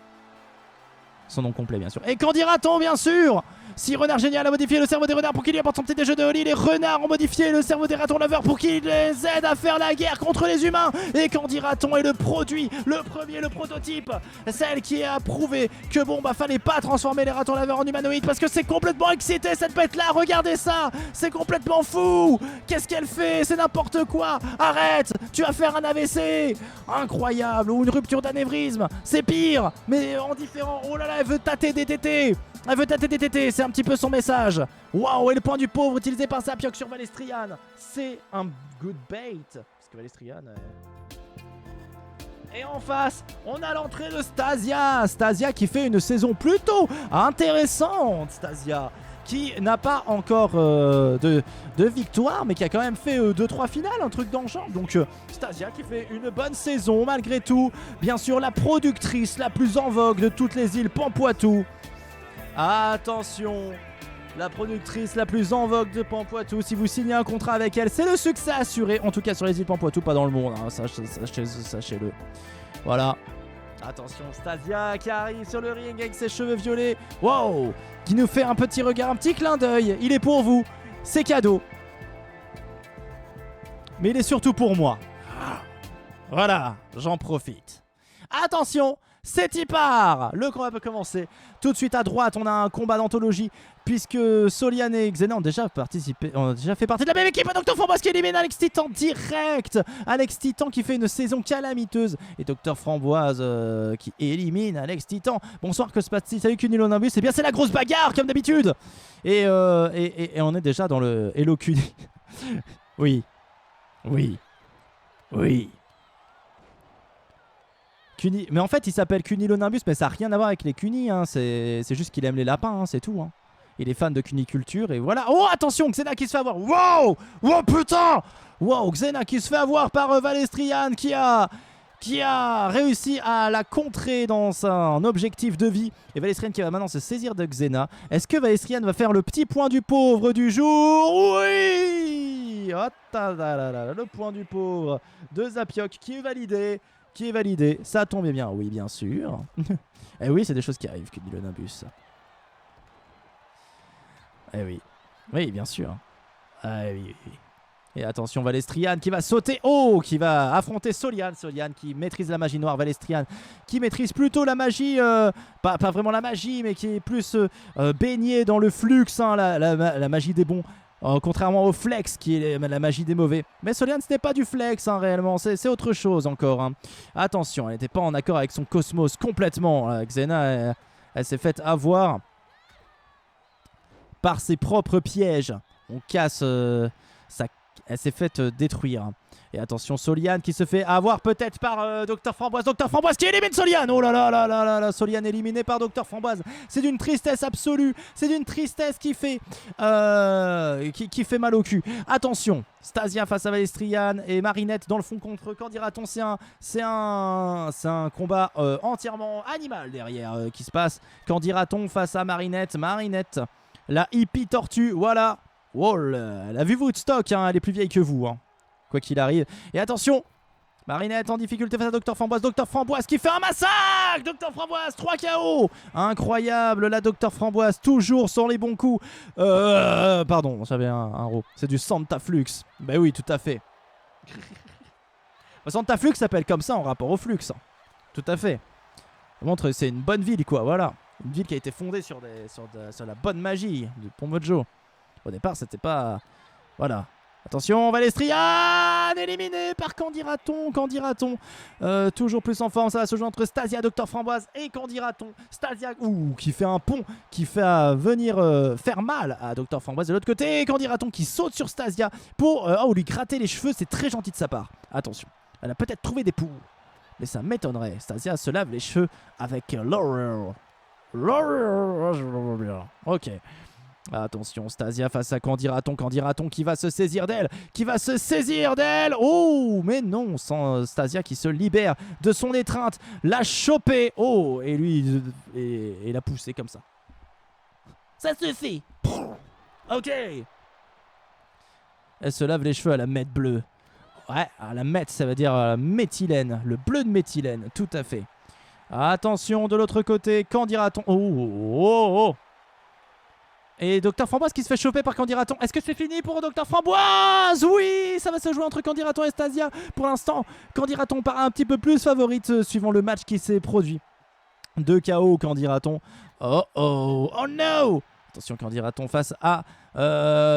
Son nom complet, bien sûr. Et qu'en dira-t-on, bien sûr? Si Renard Génial a modifié le cerveau des renards pour qu'il lui apporte son petit déjeuner au lit, les renards ont modifié le cerveau des ratons laveurs pour qu'il les aide à faire la guerre contre les humains. Et qu'en dira-t-on? Et le produit, le premier, le prototype, celle qui a prouvé que bon, bah fallait pas transformer les ratons laveurs en humanoïdes parce que c'est complètement excité cette bête-là. Regardez ça, c'est complètement fou. Qu'est-ce qu'elle fait? C'est n'importe quoi. Arrête, tu vas faire un AVC. Incroyable, ou une rupture d'anévrisme. C'est pire, mais en différent. Oh là là, elle veut tâter des tétés. C'est un petit peu son message. Waouh, et le point du pauvre utilisé par Zapioc sur Valestrian. C'est un good bait. Parce que Valestrian... Et en face, on a l'entrée de Stasia. Stasia qui fait une saison plutôt intéressante. Stasia qui n'a pas encore de victoire, mais qui a quand même fait 2-3 finales, un truc dans le genre. Donc Stasia qui fait une bonne saison malgré tout. Bien sûr, la productrice la plus en vogue de toutes les îles Pampoitou. Attention, la productrice la plus en vogue de Pampoitou. Si vous signez un contrat avec elle, c'est le succès assuré. En tout cas sur les îles Pampoitou, pas dans le monde, hein. Sachez-le. Voilà. Attention, Stasia qui arrive sur le ring avec ses cheveux violets. Wow, qui nous fait un petit regard, un petit clin d'œil. Il est pour vous, c'est cadeau. Mais il est surtout pour moi. Voilà, j'en profite. Attention, C'est y part. Le combat peut commencer. Tout de suite à droite, on a un combat d'anthologie puisque Soliane et Xena ont déjà fait partie de la même équipe. Dr Framboise qui élimine Alex Titan direct. Alex Titan qui fait une saison calamiteuse. Et Dr Framboise qui élimine Alex Titan. Bonsoir, que se passe-t-il? Salut Cunilonambus. Eh bien, c'est la grosse bagarre comme d'habitude. Et on est déjà dans le Hello Cuni. Oui. Cuni... Mais en fait, il s'appelle Cunilonimbus, mais ça n'a rien à voir avec les Cunis. Hein. C'est juste qu'il aime les lapins, hein, c'est tout. Hein. Il est fan de cuniculture et voilà. Oh, attention, Xena qui se fait avoir. Wow! Wow, putain! Wow, Xena qui se fait avoir par Valestrian qui a réussi à la contrer dans son objectif de vie. Et Valestrian qui va maintenant se saisir de Xena. Est-ce que Valestrian va faire le petit point du pauvre du jour? Oui! Oh, le point du pauvre de Zapioc qui est validé. Ça tombe bien, oui, bien sûr. Eh oui, c'est des choses qui arrivent, que dit le Nimbus. Eh oui. Oui, bien sûr. Ah oui. Et attention, Valestrian qui va sauter. Oh, qui va affronter Soliane. Soliane qui maîtrise la magie noire. Valestrian qui maîtrise plutôt la magie. Pas vraiment la magie, mais qui est plus baigné dans le flux, hein, la magie des bons. Contrairement au flex qui est la magie des mauvais. Mais Soliane, ce n'est pas du flex, hein, réellement. C'est autre chose encore. Hein. Attention, elle n'était pas en accord avec son cosmos complètement. Xena, elle s'est faite avoir par ses propres pièges. On casse elle s'est faite détruire. Et attention, Soliane qui se fait avoir peut-être par Dr Framboise. Dr Framboise qui élimine Soliane. Oh là là là là là là. Soliane éliminée par Dr Framboise. C'est d'une tristesse absolue. C'est d'une tristesse qui fait mal au cul. Attention, Stasia face à Valestrian et Marinette dans le fond contre Candy-Raton. C'est un combat entièrement animal derrière qui se passe. Candy-Raton face à Marinette. Marinette, la hippie tortue. Voilà. Oh, elle a vu Woodstock, hein, elle est plus vieille que vous, hein, quoi qu'il arrive. Et attention, Marinette en difficulté face à Dr Framboise. Dr Framboise qui fait un massacre. Dr Framboise, 3 KO. Incroyable, la Dr Framboise, toujours sur les bons coups. Pardon, j'avais un ro. C'est du Santa Flux. Ben oui, tout à fait. Santa Flux s'appelle comme ça en rapport au flux. Hein. Tout à fait. Ça montre que c'est une bonne ville, quoi, voilà. Une ville qui a été fondée sur la bonne magie du Pomojo. Au départ, c'était pas... Voilà. Attention, Valestrian éliminé par Candy-Raton. Candy-Raton, toujours plus en forme. Ça va se jouer entre Stasia, Dr Framboise et Candy-Raton. Stasia, qui fait un pont, qui fait venir faire mal à Dr Framboise de l'autre côté. Candy-Raton qui saute sur Stasia pour lui gratter les cheveux. C'est très gentil de sa part. Attention, elle a peut-être trouvé des poux. Mais ça m'étonnerait. Stasia se lave les cheveux avec Laurel. Ok. Attention, Stasia face à Candy-Raton. Candy-Raton qui va se saisir d'elle. Oh, mais non, sans Stasia qui se libère de son étreinte. L'a chopé. Oh, et lui, et l'a poussé comme ça. Ça suffit. Ok. Elle se lave les cheveux à la mette bleue. Ouais, à la mette, ça veut dire méthylène. Le bleu de méthylène, tout à fait. Attention, de l'autre côté, Candy-Raton. Oh. Et Dr Framboise qui se fait choper par Candy-Raton. Est-ce que c'est fini pour Dr Framboise? Oui, ça va se jouer entre Candy-Raton et Stasia. Pour l'instant, Candy-Raton part un petit peu plus favorite suivant le match qui s'est produit. 2 KO Candy-Raton. Oh no. Attention, Candy-Raton face à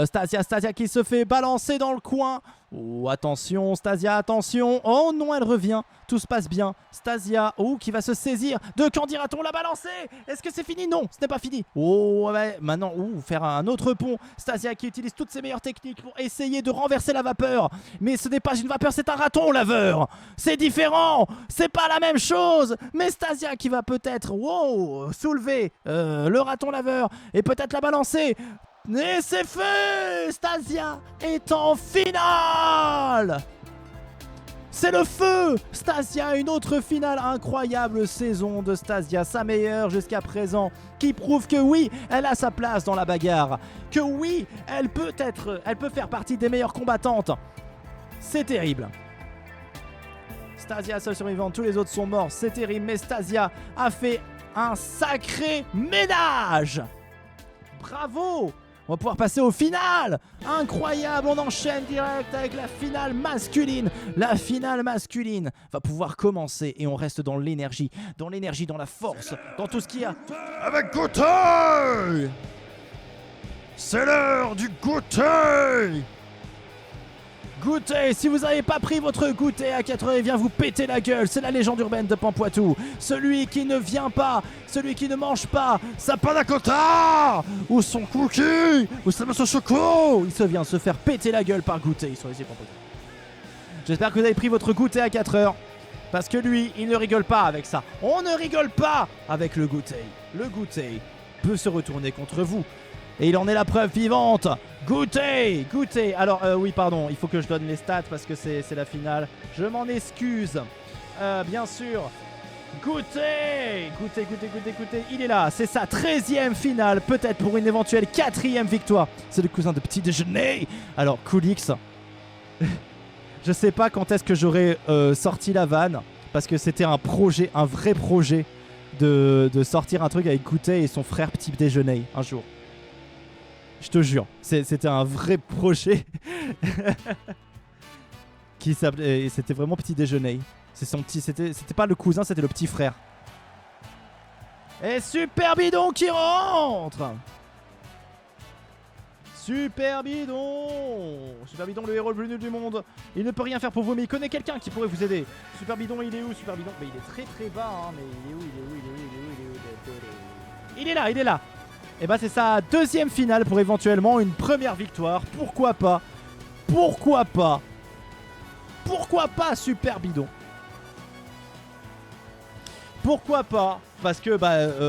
Stasia qui se fait balancer dans le coin. Oh, attention, Stasia, attention. Oh non, elle revient. Tout se passe bien. Stasia, qui va se saisir de Candy-Raton, la balancer. Est-ce que c'est fini? Non, ce n'est pas fini. Oh, ouais, maintenant, faire un autre pont. Stasia qui utilise toutes ses meilleures techniques pour essayer de renverser la vapeur. Mais ce n'est pas une vapeur, c'est un raton laveur. C'est différent. C'est pas la même chose. Mais Stasia qui va peut-être, soulever le raton laveur et peut-être la balancer. Et c'est fait. Stasia est en finale. C'est le feu. Stasia, une autre finale. Incroyable saison de Stasia, sa meilleure jusqu'à présent, qui prouve que oui, elle a sa place dans la bagarre, que oui, elle peut faire partie des meilleures combattantes. C'est terrible. Stasia seule survivante, tous les autres sont morts, c'est terrible, mais Stasia a fait un sacré ménage. Bravo. On va pouvoir passer au final. Incroyable, on enchaîne direct avec la finale masculine. La finale masculine va pouvoir commencer et on reste dans l'énergie, dans la force, dans tout ce qu'il y a. Avec goûter. C'est l'heure du goûter. Goûter, si vous n'avez pas pris votre goûter à 4 heures, il vient vous péter la gueule. C'est la légende urbaine de Pampoitou. Celui qui ne vient pas, celui qui ne mange pas sa panna cotta ou son cookie ou sa masse au choco, il se vient se faire péter la gueule par goûter sur les Pampoitou. J'espère que vous avez pris votre goûter à 4 heures. Parce que lui, il ne rigole pas avec ça. On ne rigole pas avec le goûter. Le goûter peut se retourner contre vous. Et il en est la preuve vivante. Goûter. Alors, oui, pardon, il faut que je donne les stats parce que c'est la finale. Je m'en excuse. Bien sûr. Goûter. Il est là. C'est sa 13e finale. Peut-être pour une éventuelle 4e victoire. C'est le cousin de petit déjeuner. Alors, Coolix. Je sais pas quand est-ce que j'aurais sorti la vanne. Parce que c'était un projet, un vrai projet de sortir un truc avec Goûter et son frère petit déjeuner un jour. Je te jure, c'était un vrai projet qui s'appelait, c'était vraiment petit déjeuner. C'est son petit, c'était pas le cousin, c'était le petit frère. Et Super Bidon qui rentre. Super Bidon, le héros le plus nul du monde. Il ne peut rien faire pour vous, mais il connaît quelqu'un qui pourrait vous aider. Super Bidon, il est où Super Bidon? Mais il est très bas, hein. Mais il est où? Il est là. Et bah c'est sa 2e finale pour éventuellement une première victoire. Pourquoi pas Super Bidon? Pourquoi pas? Parce que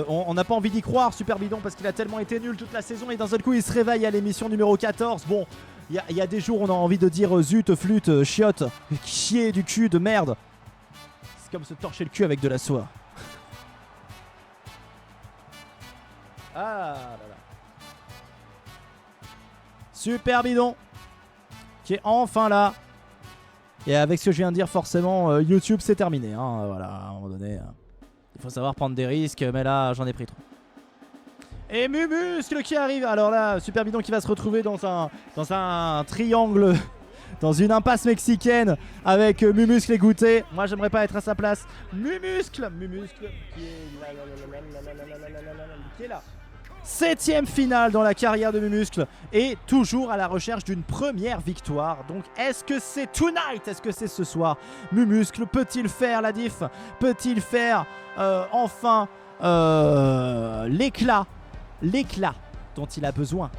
on n'a pas envie d'y croire Super Bidon parce qu'il a tellement été nul toute la saison et d'un seul coup il se réveille à l'émission numéro 14. Bon, il y a des jours où on a envie de dire zut, flûte, chiotte, chier du cul de merde. C'est comme se torcher le cul avec de la soie. Ah là là. Super Bidon qui est enfin là. Et avec ce que je viens de dire, forcément YouTube c'est terminé, hein. Voilà, à un moment donné il faut savoir prendre des risques, mais là j'en ai pris trop. Et Mumuscle qui arrive. Alors là, Super Bidon qui va se retrouver dans un triangle, dans une impasse mexicaine avec Mumuscle et Goûter. Moi j'aimerais pas être à sa place. Mumuscle qui est là. 7e finale dans la carrière de Mumuscle et toujours à la recherche d'une première victoire. Donc est-ce que c'est tonight? Est-ce que c'est ce soir? Mumuscle peut-il faire la diff? Peut-il faire enfin l'éclat dont il a besoin?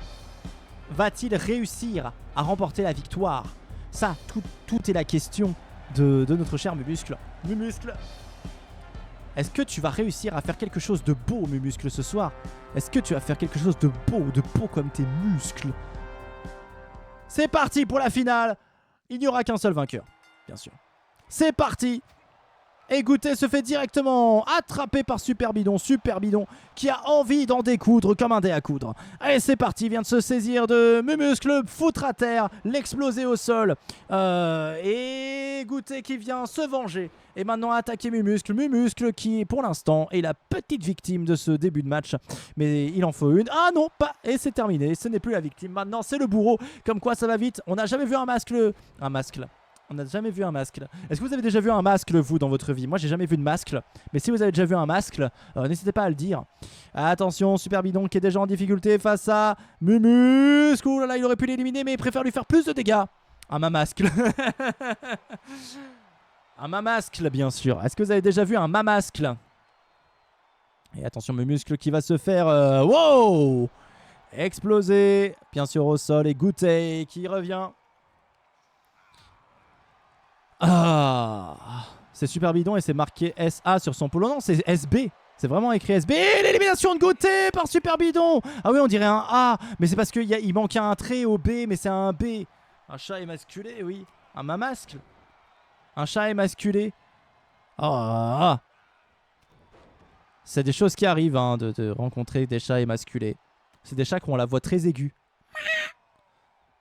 Va-t-il réussir à remporter la victoire? Ça, tout est la question de notre cher Mumuscle. Mumuscle, est-ce que tu vas réussir à faire quelque chose de beau, Mumuscle, ce soir? Est-ce que tu vas faire quelque chose de beau comme tes muscles? C'est parti pour la finale. Il n'y aura qu'un seul vainqueur, bien sûr. C'est parti. Et Goûter se fait directement attraper par Super Bidon qui a envie d'en découdre comme un dé à coudre. Allez, c'est parti, il vient de se saisir de Mumuscle, foutre à terre, l'exploser au sol. Et Goûter qui vient se venger et maintenant attaquer Mumuscle qui pour l'instant est la petite victime de ce début de match. Mais il en faut une. Ah non, pas. Et c'est terminé, ce n'est plus la victime. Maintenant c'est le bourreau, comme quoi ça va vite. On n'a jamais vu un masque. On n'a jamais vu un masque. Est-ce que vous avez déjà vu un masque, vous, dans votre vie? Moi, j'ai jamais vu de masque. Mais si vous avez déjà vu un masque, n'hésitez pas à le dire. Attention, Super Bidon qui est déjà en difficulté face à Mumuscle. Oh là là, il aurait pu l'éliminer, mais il préfère lui faire plus de dégâts. Un mamascle. Un mamascle, bien sûr. Est-ce que vous avez déjà vu un mamascle? Et attention, Mumuscle qui va se faire... wow! Exploser, bien sûr, au sol. Et Goûter qui revient. Ah, c'est Super Bidon et c'est marqué SA sur son polo. Non, c'est SB. C'est vraiment écrit SB. Et l'élimination de Goûter par Super Bidon. Ah oui, on dirait un A. Mais c'est parce qu'il manquait un trait au B, mais c'est un B. Un chat émasculé, oui. Un mamascle. Un chat émasculé. Ah. C'est des choses qui arrivent, hein, de rencontrer des chats émasculés. C'est des chats qui ont la voix très aiguë.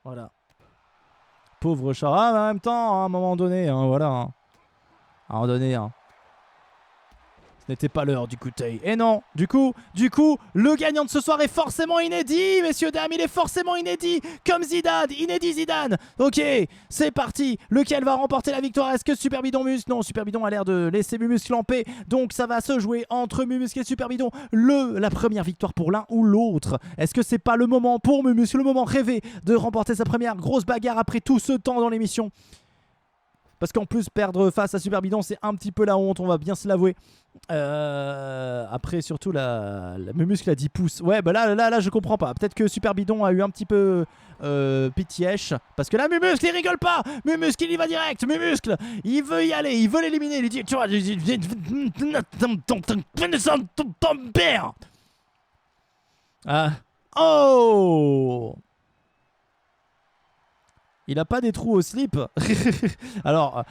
Voilà. Pauvre chat. Ah, mais en même temps, à un moment donné, hein, voilà. Hein. À un moment donné, hein. Ce n'était pas l'heure du Kutei. Et non, du coup, le gagnant de ce soir est forcément inédit, messieurs, dames, il est forcément inédit, comme Zidane, inédit Zidane. Ok, c'est parti. Lequel va remporter la victoire? Est-ce que Super Bidon Muscle? Non, Super Bidon a l'air de laisser Mumuscle en paix, donc ça va se jouer entre Mumuscle et Super Bidon. La première victoire pour l'un ou l'autre. Est-ce que c'est pas le moment pour Mumuscle, le moment rêvé de remporter sa première grosse bagarre après tout ce temps dans l'émission? Parce qu'en plus, perdre face à Super Bidon, c'est un petit peu la honte, on va bien se l'avouer. Après, surtout, la Mumuscle a 10 pouces. Ouais, bah là, je comprends pas. Peut-être que Super Bidon a eu un petit peu pitièche. Parce que là, Mumuscle, il rigole pas. Mumuscle, il y va direct. Mumuscle, il veut y aller. Il veut l'éliminer. Il dit, tu vois, ton père. Oh! Il a pas des trous au slip. Alors,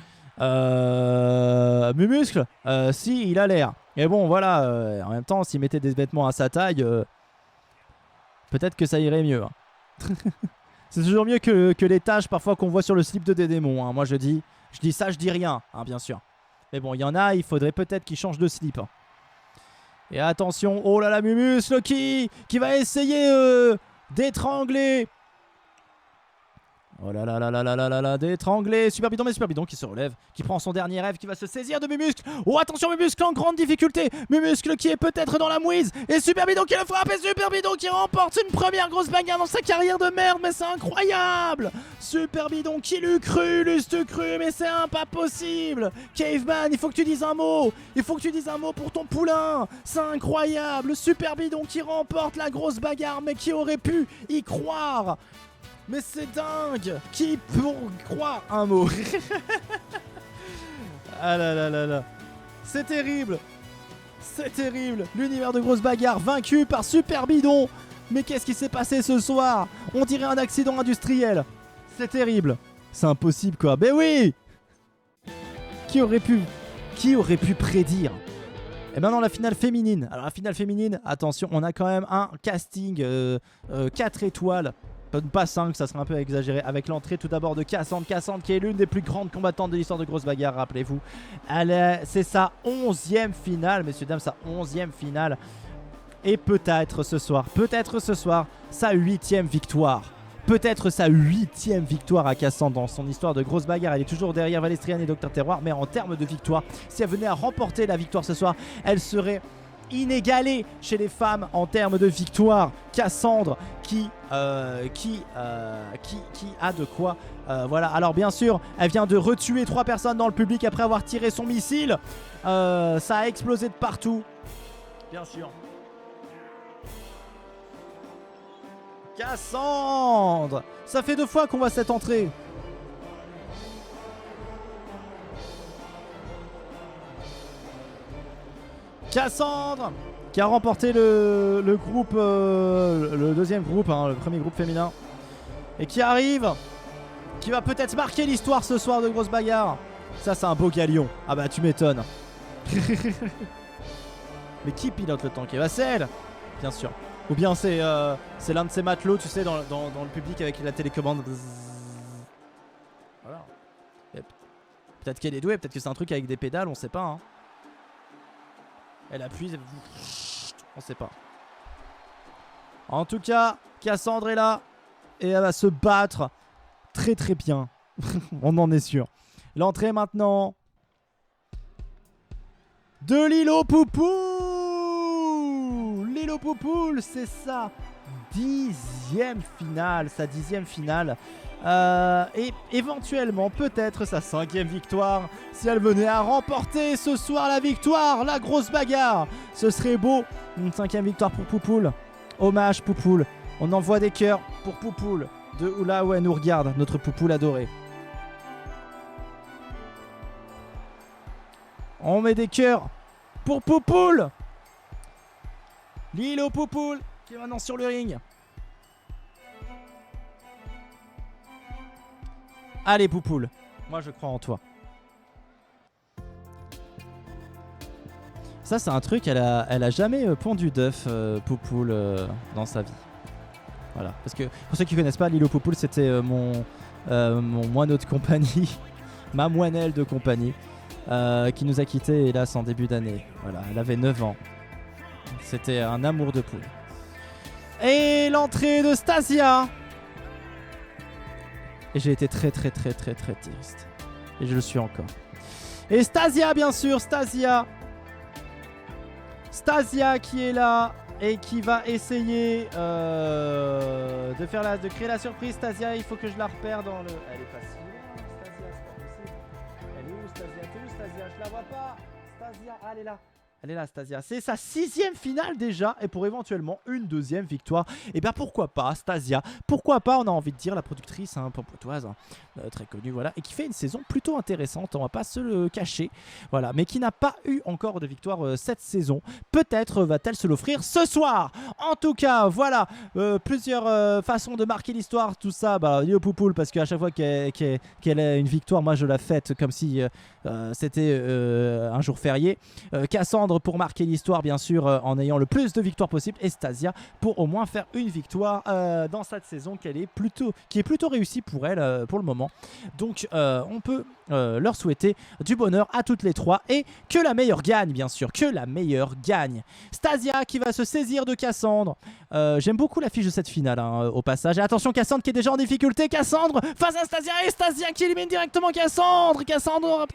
Mumuscle, si, il a l'air. Mais bon, voilà, en même temps, s'il mettait des vêtements à sa taille, peut-être que ça irait mieux. Hein. C'est toujours mieux que les taches parfois qu'on voit sur le slip de des démons. Hein. Moi, je dis ça, je dis rien, hein, bien sûr. Mais bon, il y en a, il faudrait peut-être qu'ils changent de slip. Hein. Et attention, oh là là, Mumuscle qui va essayer d'étrangler. Oh là là là là là là là, d'étrangler Super Bidon, mais Super Bidon qui se relève, qui prend son dernier rêve, qui va se saisir de Mumuscle. Oh attention, Mumuscle en grande difficulté. Mumuscle qui est peut-être dans la mouise. Et Super Bidon qui le frappe, et Super Bidon qui remporte une première grosse bagarre dans sa carrière de merde. Mais c'est incroyable. Super Bidon qui l'eût cru, mais c'est pas possible. Caveman, il faut que tu dises un mot. Il faut que tu dises un mot pour ton poulain. C'est incroyable. Super Bidon qui remporte la grosse bagarre, mais qui aurait pu y croire? Mais c'est dingue! Qui pour croire un mot? Ah là là là là. C'est terrible! C'est terrible! L'univers de grosse bagarre vaincu par Super Bidon! Mais qu'est-ce qui s'est passé ce soir? On dirait un accident industriel! C'est terrible! C'est impossible quoi! Mais oui! Qui aurait pu prédire? Et maintenant la finale féminine. Alors la finale féminine, attention, on a quand même un casting 4 étoiles. Pas 5, ça serait un peu exagéré. Avec l'entrée tout d'abord de Cassandre. Cassandre qui est l'une des plus grandes combattantes de l'histoire de Grosse Bagarre, rappelez-vous. C'est sa 11e finale, messieurs, dames, sa 11e finale. Et peut-être ce soir, sa 8e victoire. Peut-être sa 8e victoire à Cassandre dans son histoire de Grosse Bagarre. Elle est toujours derrière Valestrian et Dr Terroir. Mais en termes de victoire, si elle venait à remporter la victoire ce soir, elle serait inégalée chez les femmes en termes de victoire. Cassandre qui a de quoi voilà. Alors bien sûr, elle vient de retuer 3 personnes dans le public après avoir tiré son missile. Ça a explosé de partout. Bien sûr. Cassandre, ça fait 2 fois qu'on voit cette entrée. Cassandre qui a remporté le groupe, le deuxième groupe, hein, le premier groupe féminin. Et qui arrive, qui va peut-être marquer l'histoire ce soir de Grosse Bagarre. Ça, c'est un beau galion. Ah bah, tu m'étonnes. Mais qui pilote le tank? Eh bah, c'est elle, bien sûr. Ou bien c'est l'un de ces matelots, tu sais, dans le public avec la télécommande. Voilà. Peut-être qu'elle est douée, peut-être que c'est un truc avec des pédales, on sait pas. Hein. Elle appuie, on sait pas. En tout cas, Cassandre est là et elle va se battre très très bien. On en est sûr. L'entrée maintenant de Lilo Poupoule. Lilo Poupoule, c'est sa 10e finale. Sa 10e finale. Et éventuellement peut-être sa 5e victoire si elle venait à remporter ce soir la victoire, la Grosse Bagarre. Ce serait beau, une 5e victoire pour Poupoule. Hommage Poupoule, on envoie des cœurs pour Poupoule de là où elle nous regarde, notre Poupoule adorée. On met des cœurs pour Poupoule. Lilo Poupoule qui est maintenant sur le ring. Allez Poupoule, moi je crois en toi. Ça c'est un truc, elle a jamais pondu d'œuf Poupoule dans sa vie. Voilà, parce que pour ceux qui connaissent pas, Lilo Poupoule c'était mon moineau de compagnie, ma moinelle de compagnie. qui nous a quittés hélas en début d'année. Voilà, elle avait 9 ans. C'était un amour de poule. Et l'entrée de Stasia. Et j'ai été très triste. Et je le suis encore. Et Stasia, bien sûr, Stasia qui est là et qui va essayer de créer la surprise. Stasia, il faut que je la repère dans le... Elle est pas si loin, Stasia, c'est pas possible. Elle est où, Stasia? T'es où, Stasia? Je la vois pas. Stasia, ah, elle est là. Elle est là, Stasia. C'est sa 6e finale déjà. Et pour éventuellement une 2e victoire. Et bien pourquoi pas, Stasia. Pourquoi pas, on a envie de dire, la productrice pampotoise, très connue, voilà. Et qui fait une saison plutôt intéressante, on va pas se le cacher. Voilà, mais qui n'a pas eu encore de victoire cette saison. Peut-être va-t-elle se l'offrir ce soir. En tout cas, voilà. Plusieurs façons de marquer l'histoire, tout ça. Bah, Lilo Poupoule, parce qu'à chaque fois qu'elle a une victoire, moi je la fête comme si c'était un jour férié. Cassandre pour marquer l'histoire bien sûr en ayant le plus de victoires possible, et Stasia pour au moins faire une victoire dans cette saison qui est plutôt réussie pour elle pour le moment. Donc on peut leur souhaiter du bonheur à toutes les trois et que la meilleure gagne, bien sûr, que la meilleure gagne. Stasia qui va se saisir de Cassandre. J'aime beaucoup l'affiche de cette finale au passage. Et attention, Cassandre qui est déjà en difficulté. Cassandre face à Stasia, et Stasia qui élimine directement Cassandre. Cassandre,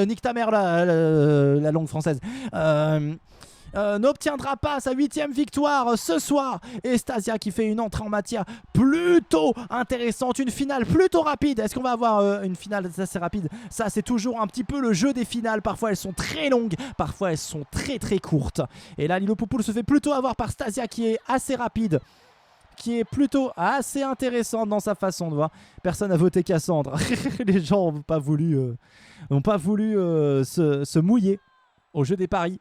nique ta mère la langue française. N'obtiendra pas sa 8e victoire ce soir. Et Stasia qui fait une entrée en matière plutôt intéressante, une finale plutôt rapide. Est-ce qu'on va avoir une finale assez rapide? Ça, c'est toujours un petit peu le jeu des finales. Parfois elles sont très longues, parfois elles sont très courtes. Et là Lilo Poupoule se fait plutôt avoir par Stasia qui est assez rapide, qui est plutôt assez intéressante dans sa façon de voir. Personne n'a voté Cassandre. Les gens n'ont pas voulu, se mouiller au jeu des paris.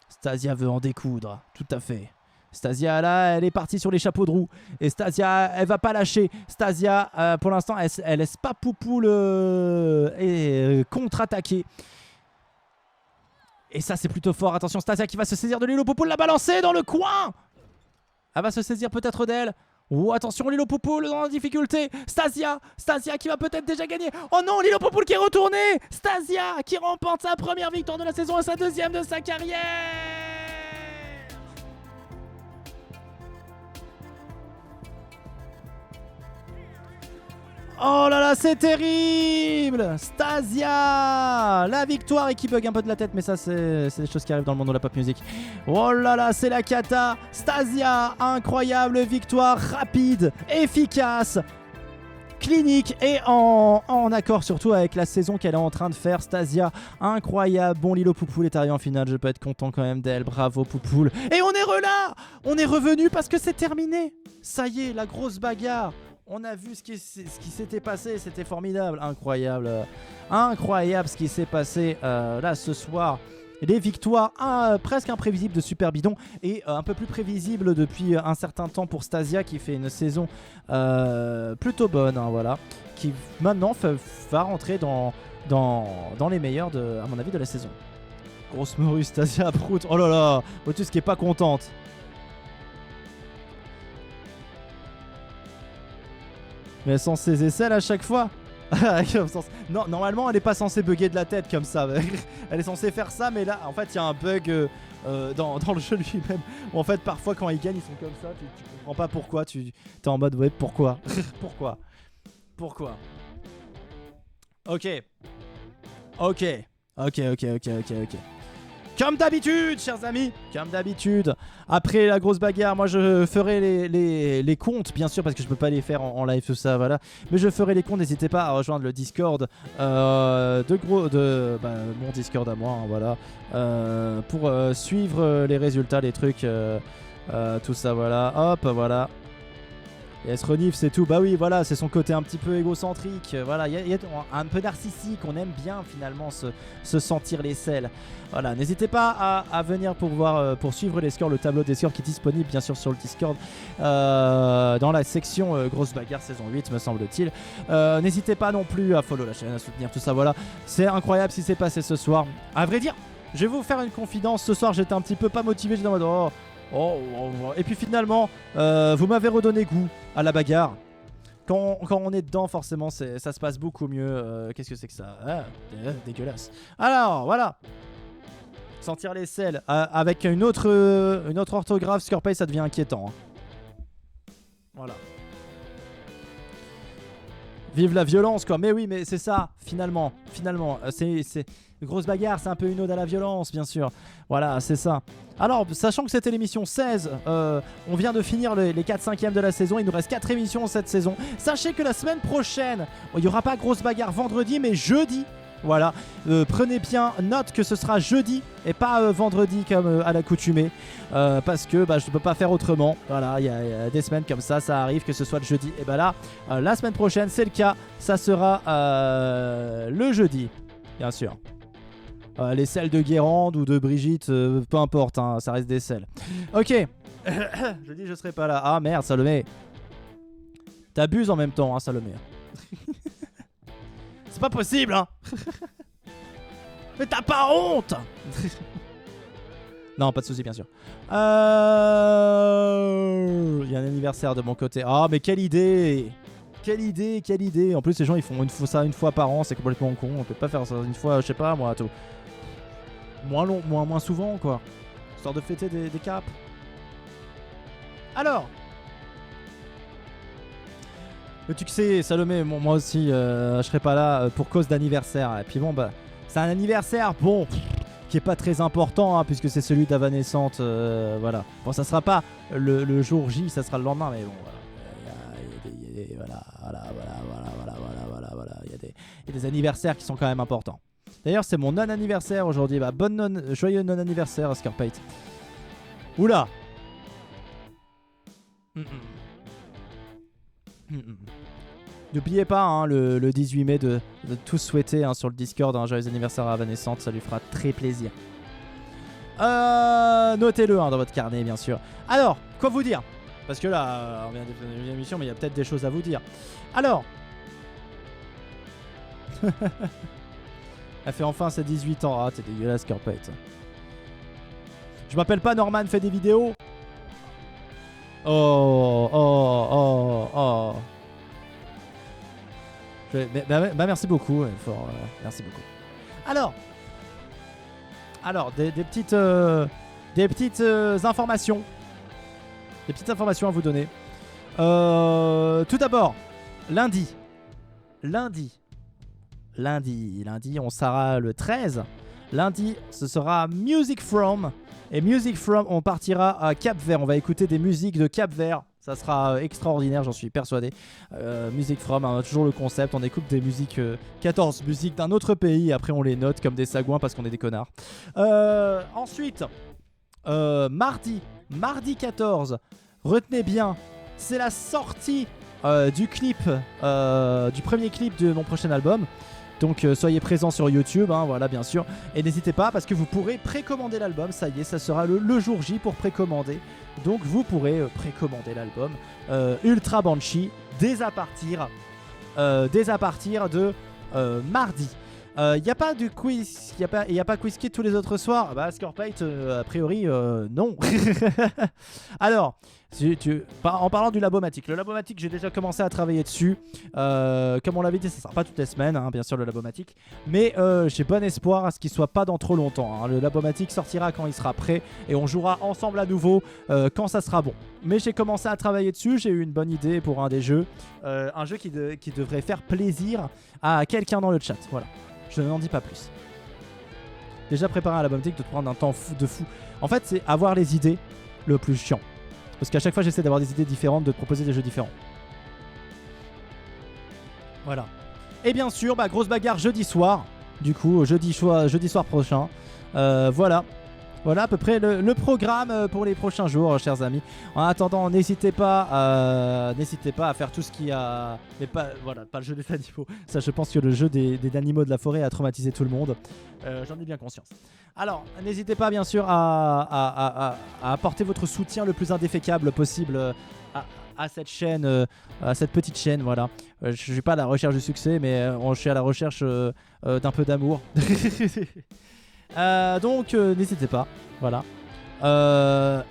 Stasia veut en découdre, tout à fait. Stasia là, elle est partie sur les chapeaux de roue. Et Stasia, elle va pas lâcher. Stasia, pour l'instant, elle laisse pas Poupoule contre-attaquer. Et ça, c'est plutôt fort. Attention, Stasia qui va se saisir de Lilo Poupoule, la balancer dans le coin. Elle va se saisir peut-être d'elle. Oh, attention, Lilo Poupoule dans la difficulté. Stasia qui va peut-être déjà gagner. Oh non, Lilo Poupoule qui est retournée. Stasia qui remporte sa première victoire de la saison et sa 2e de sa carrière. Oh là là, c'est terrible! Stasia! La victoire, et qui bug un peu de la tête, mais ça, c'est des choses qui arrivent dans le monde de la pop music. Oh là là, c'est la cata! Stasia, incroyable victoire, rapide, efficace, clinique et en accord surtout avec la saison qu'elle est en train de faire. Stasia, incroyable. Bon, Lilo Poupoule est arrivé en finale, je peux être content quand même d'elle. Bravo Poupoule. Et on est là! On est revenu parce que c'est terminé. Ça y est, la grosse bagarre. On a vu ce qui s'était passé, c'était formidable, incroyable, incroyable ce qui s'est passé là ce soir. Les victoires presque imprévisibles de Super Bidon et un peu plus prévisibles depuis un certain temps pour Stasia qui fait une saison plutôt bonne, voilà, qui maintenant va rentrer dans les meilleurs à mon avis de la saison. Grosse morue, Stasia prout, oh là là, Motus qui est pas contente. Mais sans ses aisselles à chaque fois. Non, normalement elle est pas censée bugger de la tête comme ça. Elle est censée faire ça, mais là en fait il y a un bug dans le jeu lui-même. En fait parfois quand ils gagnent ils sont comme ça, tu comprends pas pourquoi, t'es en mode ouais pourquoi. Pourquoi. Ok. Comme d'habitude, chers amis, comme d'habitude. Après la grosse bagarre, moi je ferai les comptes, bien sûr, parce que je peux pas les faire en live, tout ça, voilà. Mais je ferai les comptes, n'hésitez pas à rejoindre le Discord mon Discord à moi, voilà. Pour suivre les résultats, les trucs, tout ça, voilà. Hop, voilà. Et elle se renifle, c'est tout. Bah oui, voilà, c'est son côté un petit peu égocentrique. Voilà, il y a un peu narcissique. On aime bien finalement se sentir les selles. Voilà, n'hésitez pas à venir pour suivre les scores, le tableau des scores qui est disponible bien sûr sur le Discord dans la section Grosse Bagarre saison 8 me semble-t-il. N'hésitez pas non plus à follow la chaîne, à soutenir tout ça, voilà. C'est incroyable ce qui s'est passé ce soir. À vrai dire, je vais vous faire une confidence. Ce soir, j'étais un petit peu pas motivé, j'étais en mode et puis finalement, vous m'avez redonné goût à la bagarre. Quand on est dedans, forcément, ça se passe beaucoup mieux. Qu'est-ce que c'est que ça? Dégueulasse. Alors, voilà. Sentir les selles avec une autre orthographe, Scorpay, ça devient inquiétant. Hein. Voilà. Vive la violence, quoi. Mais oui, mais c'est ça, finalement. C'est grosse bagarre, c'est un peu une ode à la violence, bien sûr. Voilà, c'est ça. Alors, sachant que c'était l'émission 16, on vient de finir les 4/5e de la saison. Il nous reste 4 émissions cette saison. Sachez que la semaine prochaine, il n'y aura pas grosse bagarre vendredi, mais jeudi. Voilà, prenez bien note que ce sera jeudi et pas vendredi comme à l'accoutumée, parce que je ne peux pas faire autrement. Voilà, il y a des semaines comme ça arrive que ce soit le jeudi. Et là, la semaine prochaine, c'est le cas, ça sera le jeudi, bien sûr. Les selles de Guérande ou de Brigitte, peu importe, hein, ça reste des selles. Ok, je dis je serai pas là. Ah merde, Salomé. T'abuses en même temps, hein, Salomé. C'est pas possible, hein. Mais t'as pas honte. Non, pas de soucis, bien sûr. Il y a un anniversaire de mon côté. Ah, mais quelle idée. Quelle idée. En plus, les gens, ils font ça une fois par an. C'est complètement con. On peut pas faire ça une fois, je sais pas, moi, tout. Moins souvent, quoi. Histoire de fêter des caps. Alors... Le succès, Salomé, moi aussi, je serai pas là pour cause d'anniversaire. Et puis bon, c'est un anniversaire, bon, qui est pas très important, hein, puisque c'est celui d'Avanescente, voilà. Bon, ça sera pas le jour J, ça sera le lendemain, mais bon, voilà. Il y a des anniversaires qui sont quand même importants. D'ailleurs, c'est mon non-anniversaire aujourd'hui. Joyeux non-anniversaire, Scarpate. Oula. N'oubliez pas hein, le 18 mai de tous souhaiter hein, sur le Discord un joyeux anniversaire à Avanescente, ça lui fera très plaisir. Notez-le hein, dans votre carnet bien sûr. Alors, quoi vous dire? Parce que là, on vient de faire une émission, mais il y a peut-être des choses à vous dire. Alors, elle fait enfin ses 18 ans. Ah, t'es dégueulasse, Scarpette. Je m'appelle pas Norman, fait des vidéos. Oh. Merci beaucoup. Merci beaucoup. Alors des petites informations. Des petites informations à vous donner. Tout d'abord, lundi, on sera le 13. Lundi, ce sera Music From. Et Music From, on partira à Cap-Vert. On va écouter des musiques de Cap-Vert. Ça sera extraordinaire, j'en suis persuadé. Music From, hein, toujours le concept. On écoute des musiques, 14 musiques d'un autre pays. Après, on les note comme des sagouins parce qu'on est des connards. Ensuite, mardi 14. Retenez bien, c'est la sortie du clip, du premier clip de mon prochain album. Donc soyez présents sur YouTube, hein, voilà bien sûr. Et n'hésitez pas parce que vous pourrez précommander l'album. Ça y est, ça sera le jour J pour précommander. Donc vous pourrez précommander l'album Ultra Banshee dès à partir de mardi. Il n'y a pas de quiz, il n'y a pas quiz kit tous les autres soirs. Bah Scorpite, a priori non. Alors, en parlant du Labomatic, le Labomatic j'ai déjà commencé à travailler dessus. Comme on l'avait dit, ça ne sera pas toutes les semaines, hein, bien sûr le Labomatic. Mais j'ai bon espoir à ce qu'il ne soit pas dans trop longtemps. Hein. Le Labomatic sortira quand il sera prêt et on jouera ensemble à nouveau quand ça sera bon. Mais j'ai commencé à travailler dessus, j'ai eu une bonne idée pour un des jeux. Un jeu qui devrait faire plaisir à quelqu'un dans le chat, voilà. Je n'en dis pas plus. Déjà préparer un Labomatic de prendre un temps de fou. En fait, c'est avoir les idées le plus chiant. Parce qu'à chaque fois, j'essaie d'avoir des idées différentes, de te proposer des jeux différents. Voilà. Et bien sûr, grosse bagarre jeudi soir. Du coup, jeudi soir prochain. Voilà. Voilà à peu près le programme pour les prochains jours, chers amis. En attendant, n'hésitez pas à faire tout ce qu'il y a. Mais pas le jeu des animaux. Ça, je pense que le jeu des animaux de la forêt a traumatisé tout le monde. J'en ai bien conscience. Alors, n'hésitez pas, bien sûr, à apporter votre soutien le plus indéfecable possible à cette chaîne, à cette petite chaîne. Voilà. Je ne suis pas à la recherche du succès, mais je suis à la recherche d'un peu d'amour. Donc n'hésitez pas, voilà.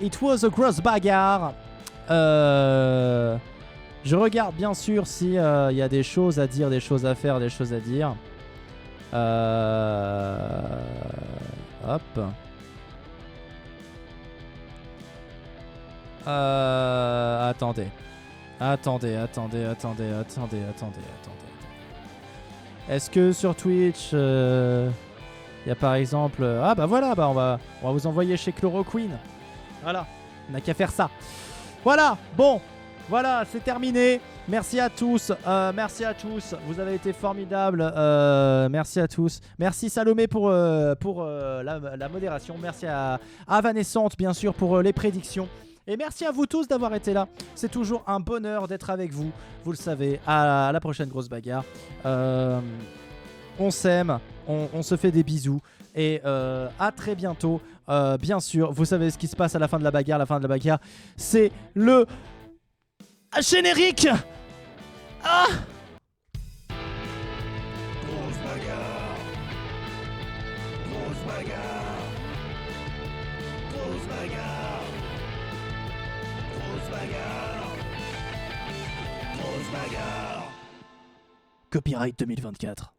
It was a gross bagarre. Je regarde bien sûr si y a des choses à dire, des choses à faire, des choses à dire. Hop. Attendez. Attendez. Est-ce que sur Twitch, y a par exemple... Ah bah voilà, bah on va vous envoyer chez Chloroquine. Voilà, on n'a qu'à faire ça. Voilà, bon, voilà, c'est terminé. Merci à tous, vous avez été formidables. Merci à tous. Merci Salomé pour la modération. Merci à Vanessante, bien sûr, pour les prédictions. Et merci à vous tous d'avoir été là. C'est toujours un bonheur d'être avec vous. Vous le savez, à la prochaine grosse bagarre. On s'aime, on se fait des bisous. Et à très bientôt. Bien sûr, vous savez ce qui se passe à la fin de la bagarre. La fin de la bagarre, c'est le générique. Ah! Grosse bagarre. Grosse bagarre. Grosse bagarre. Grosse bagarre. Grosse bagarre. Copyright 2024.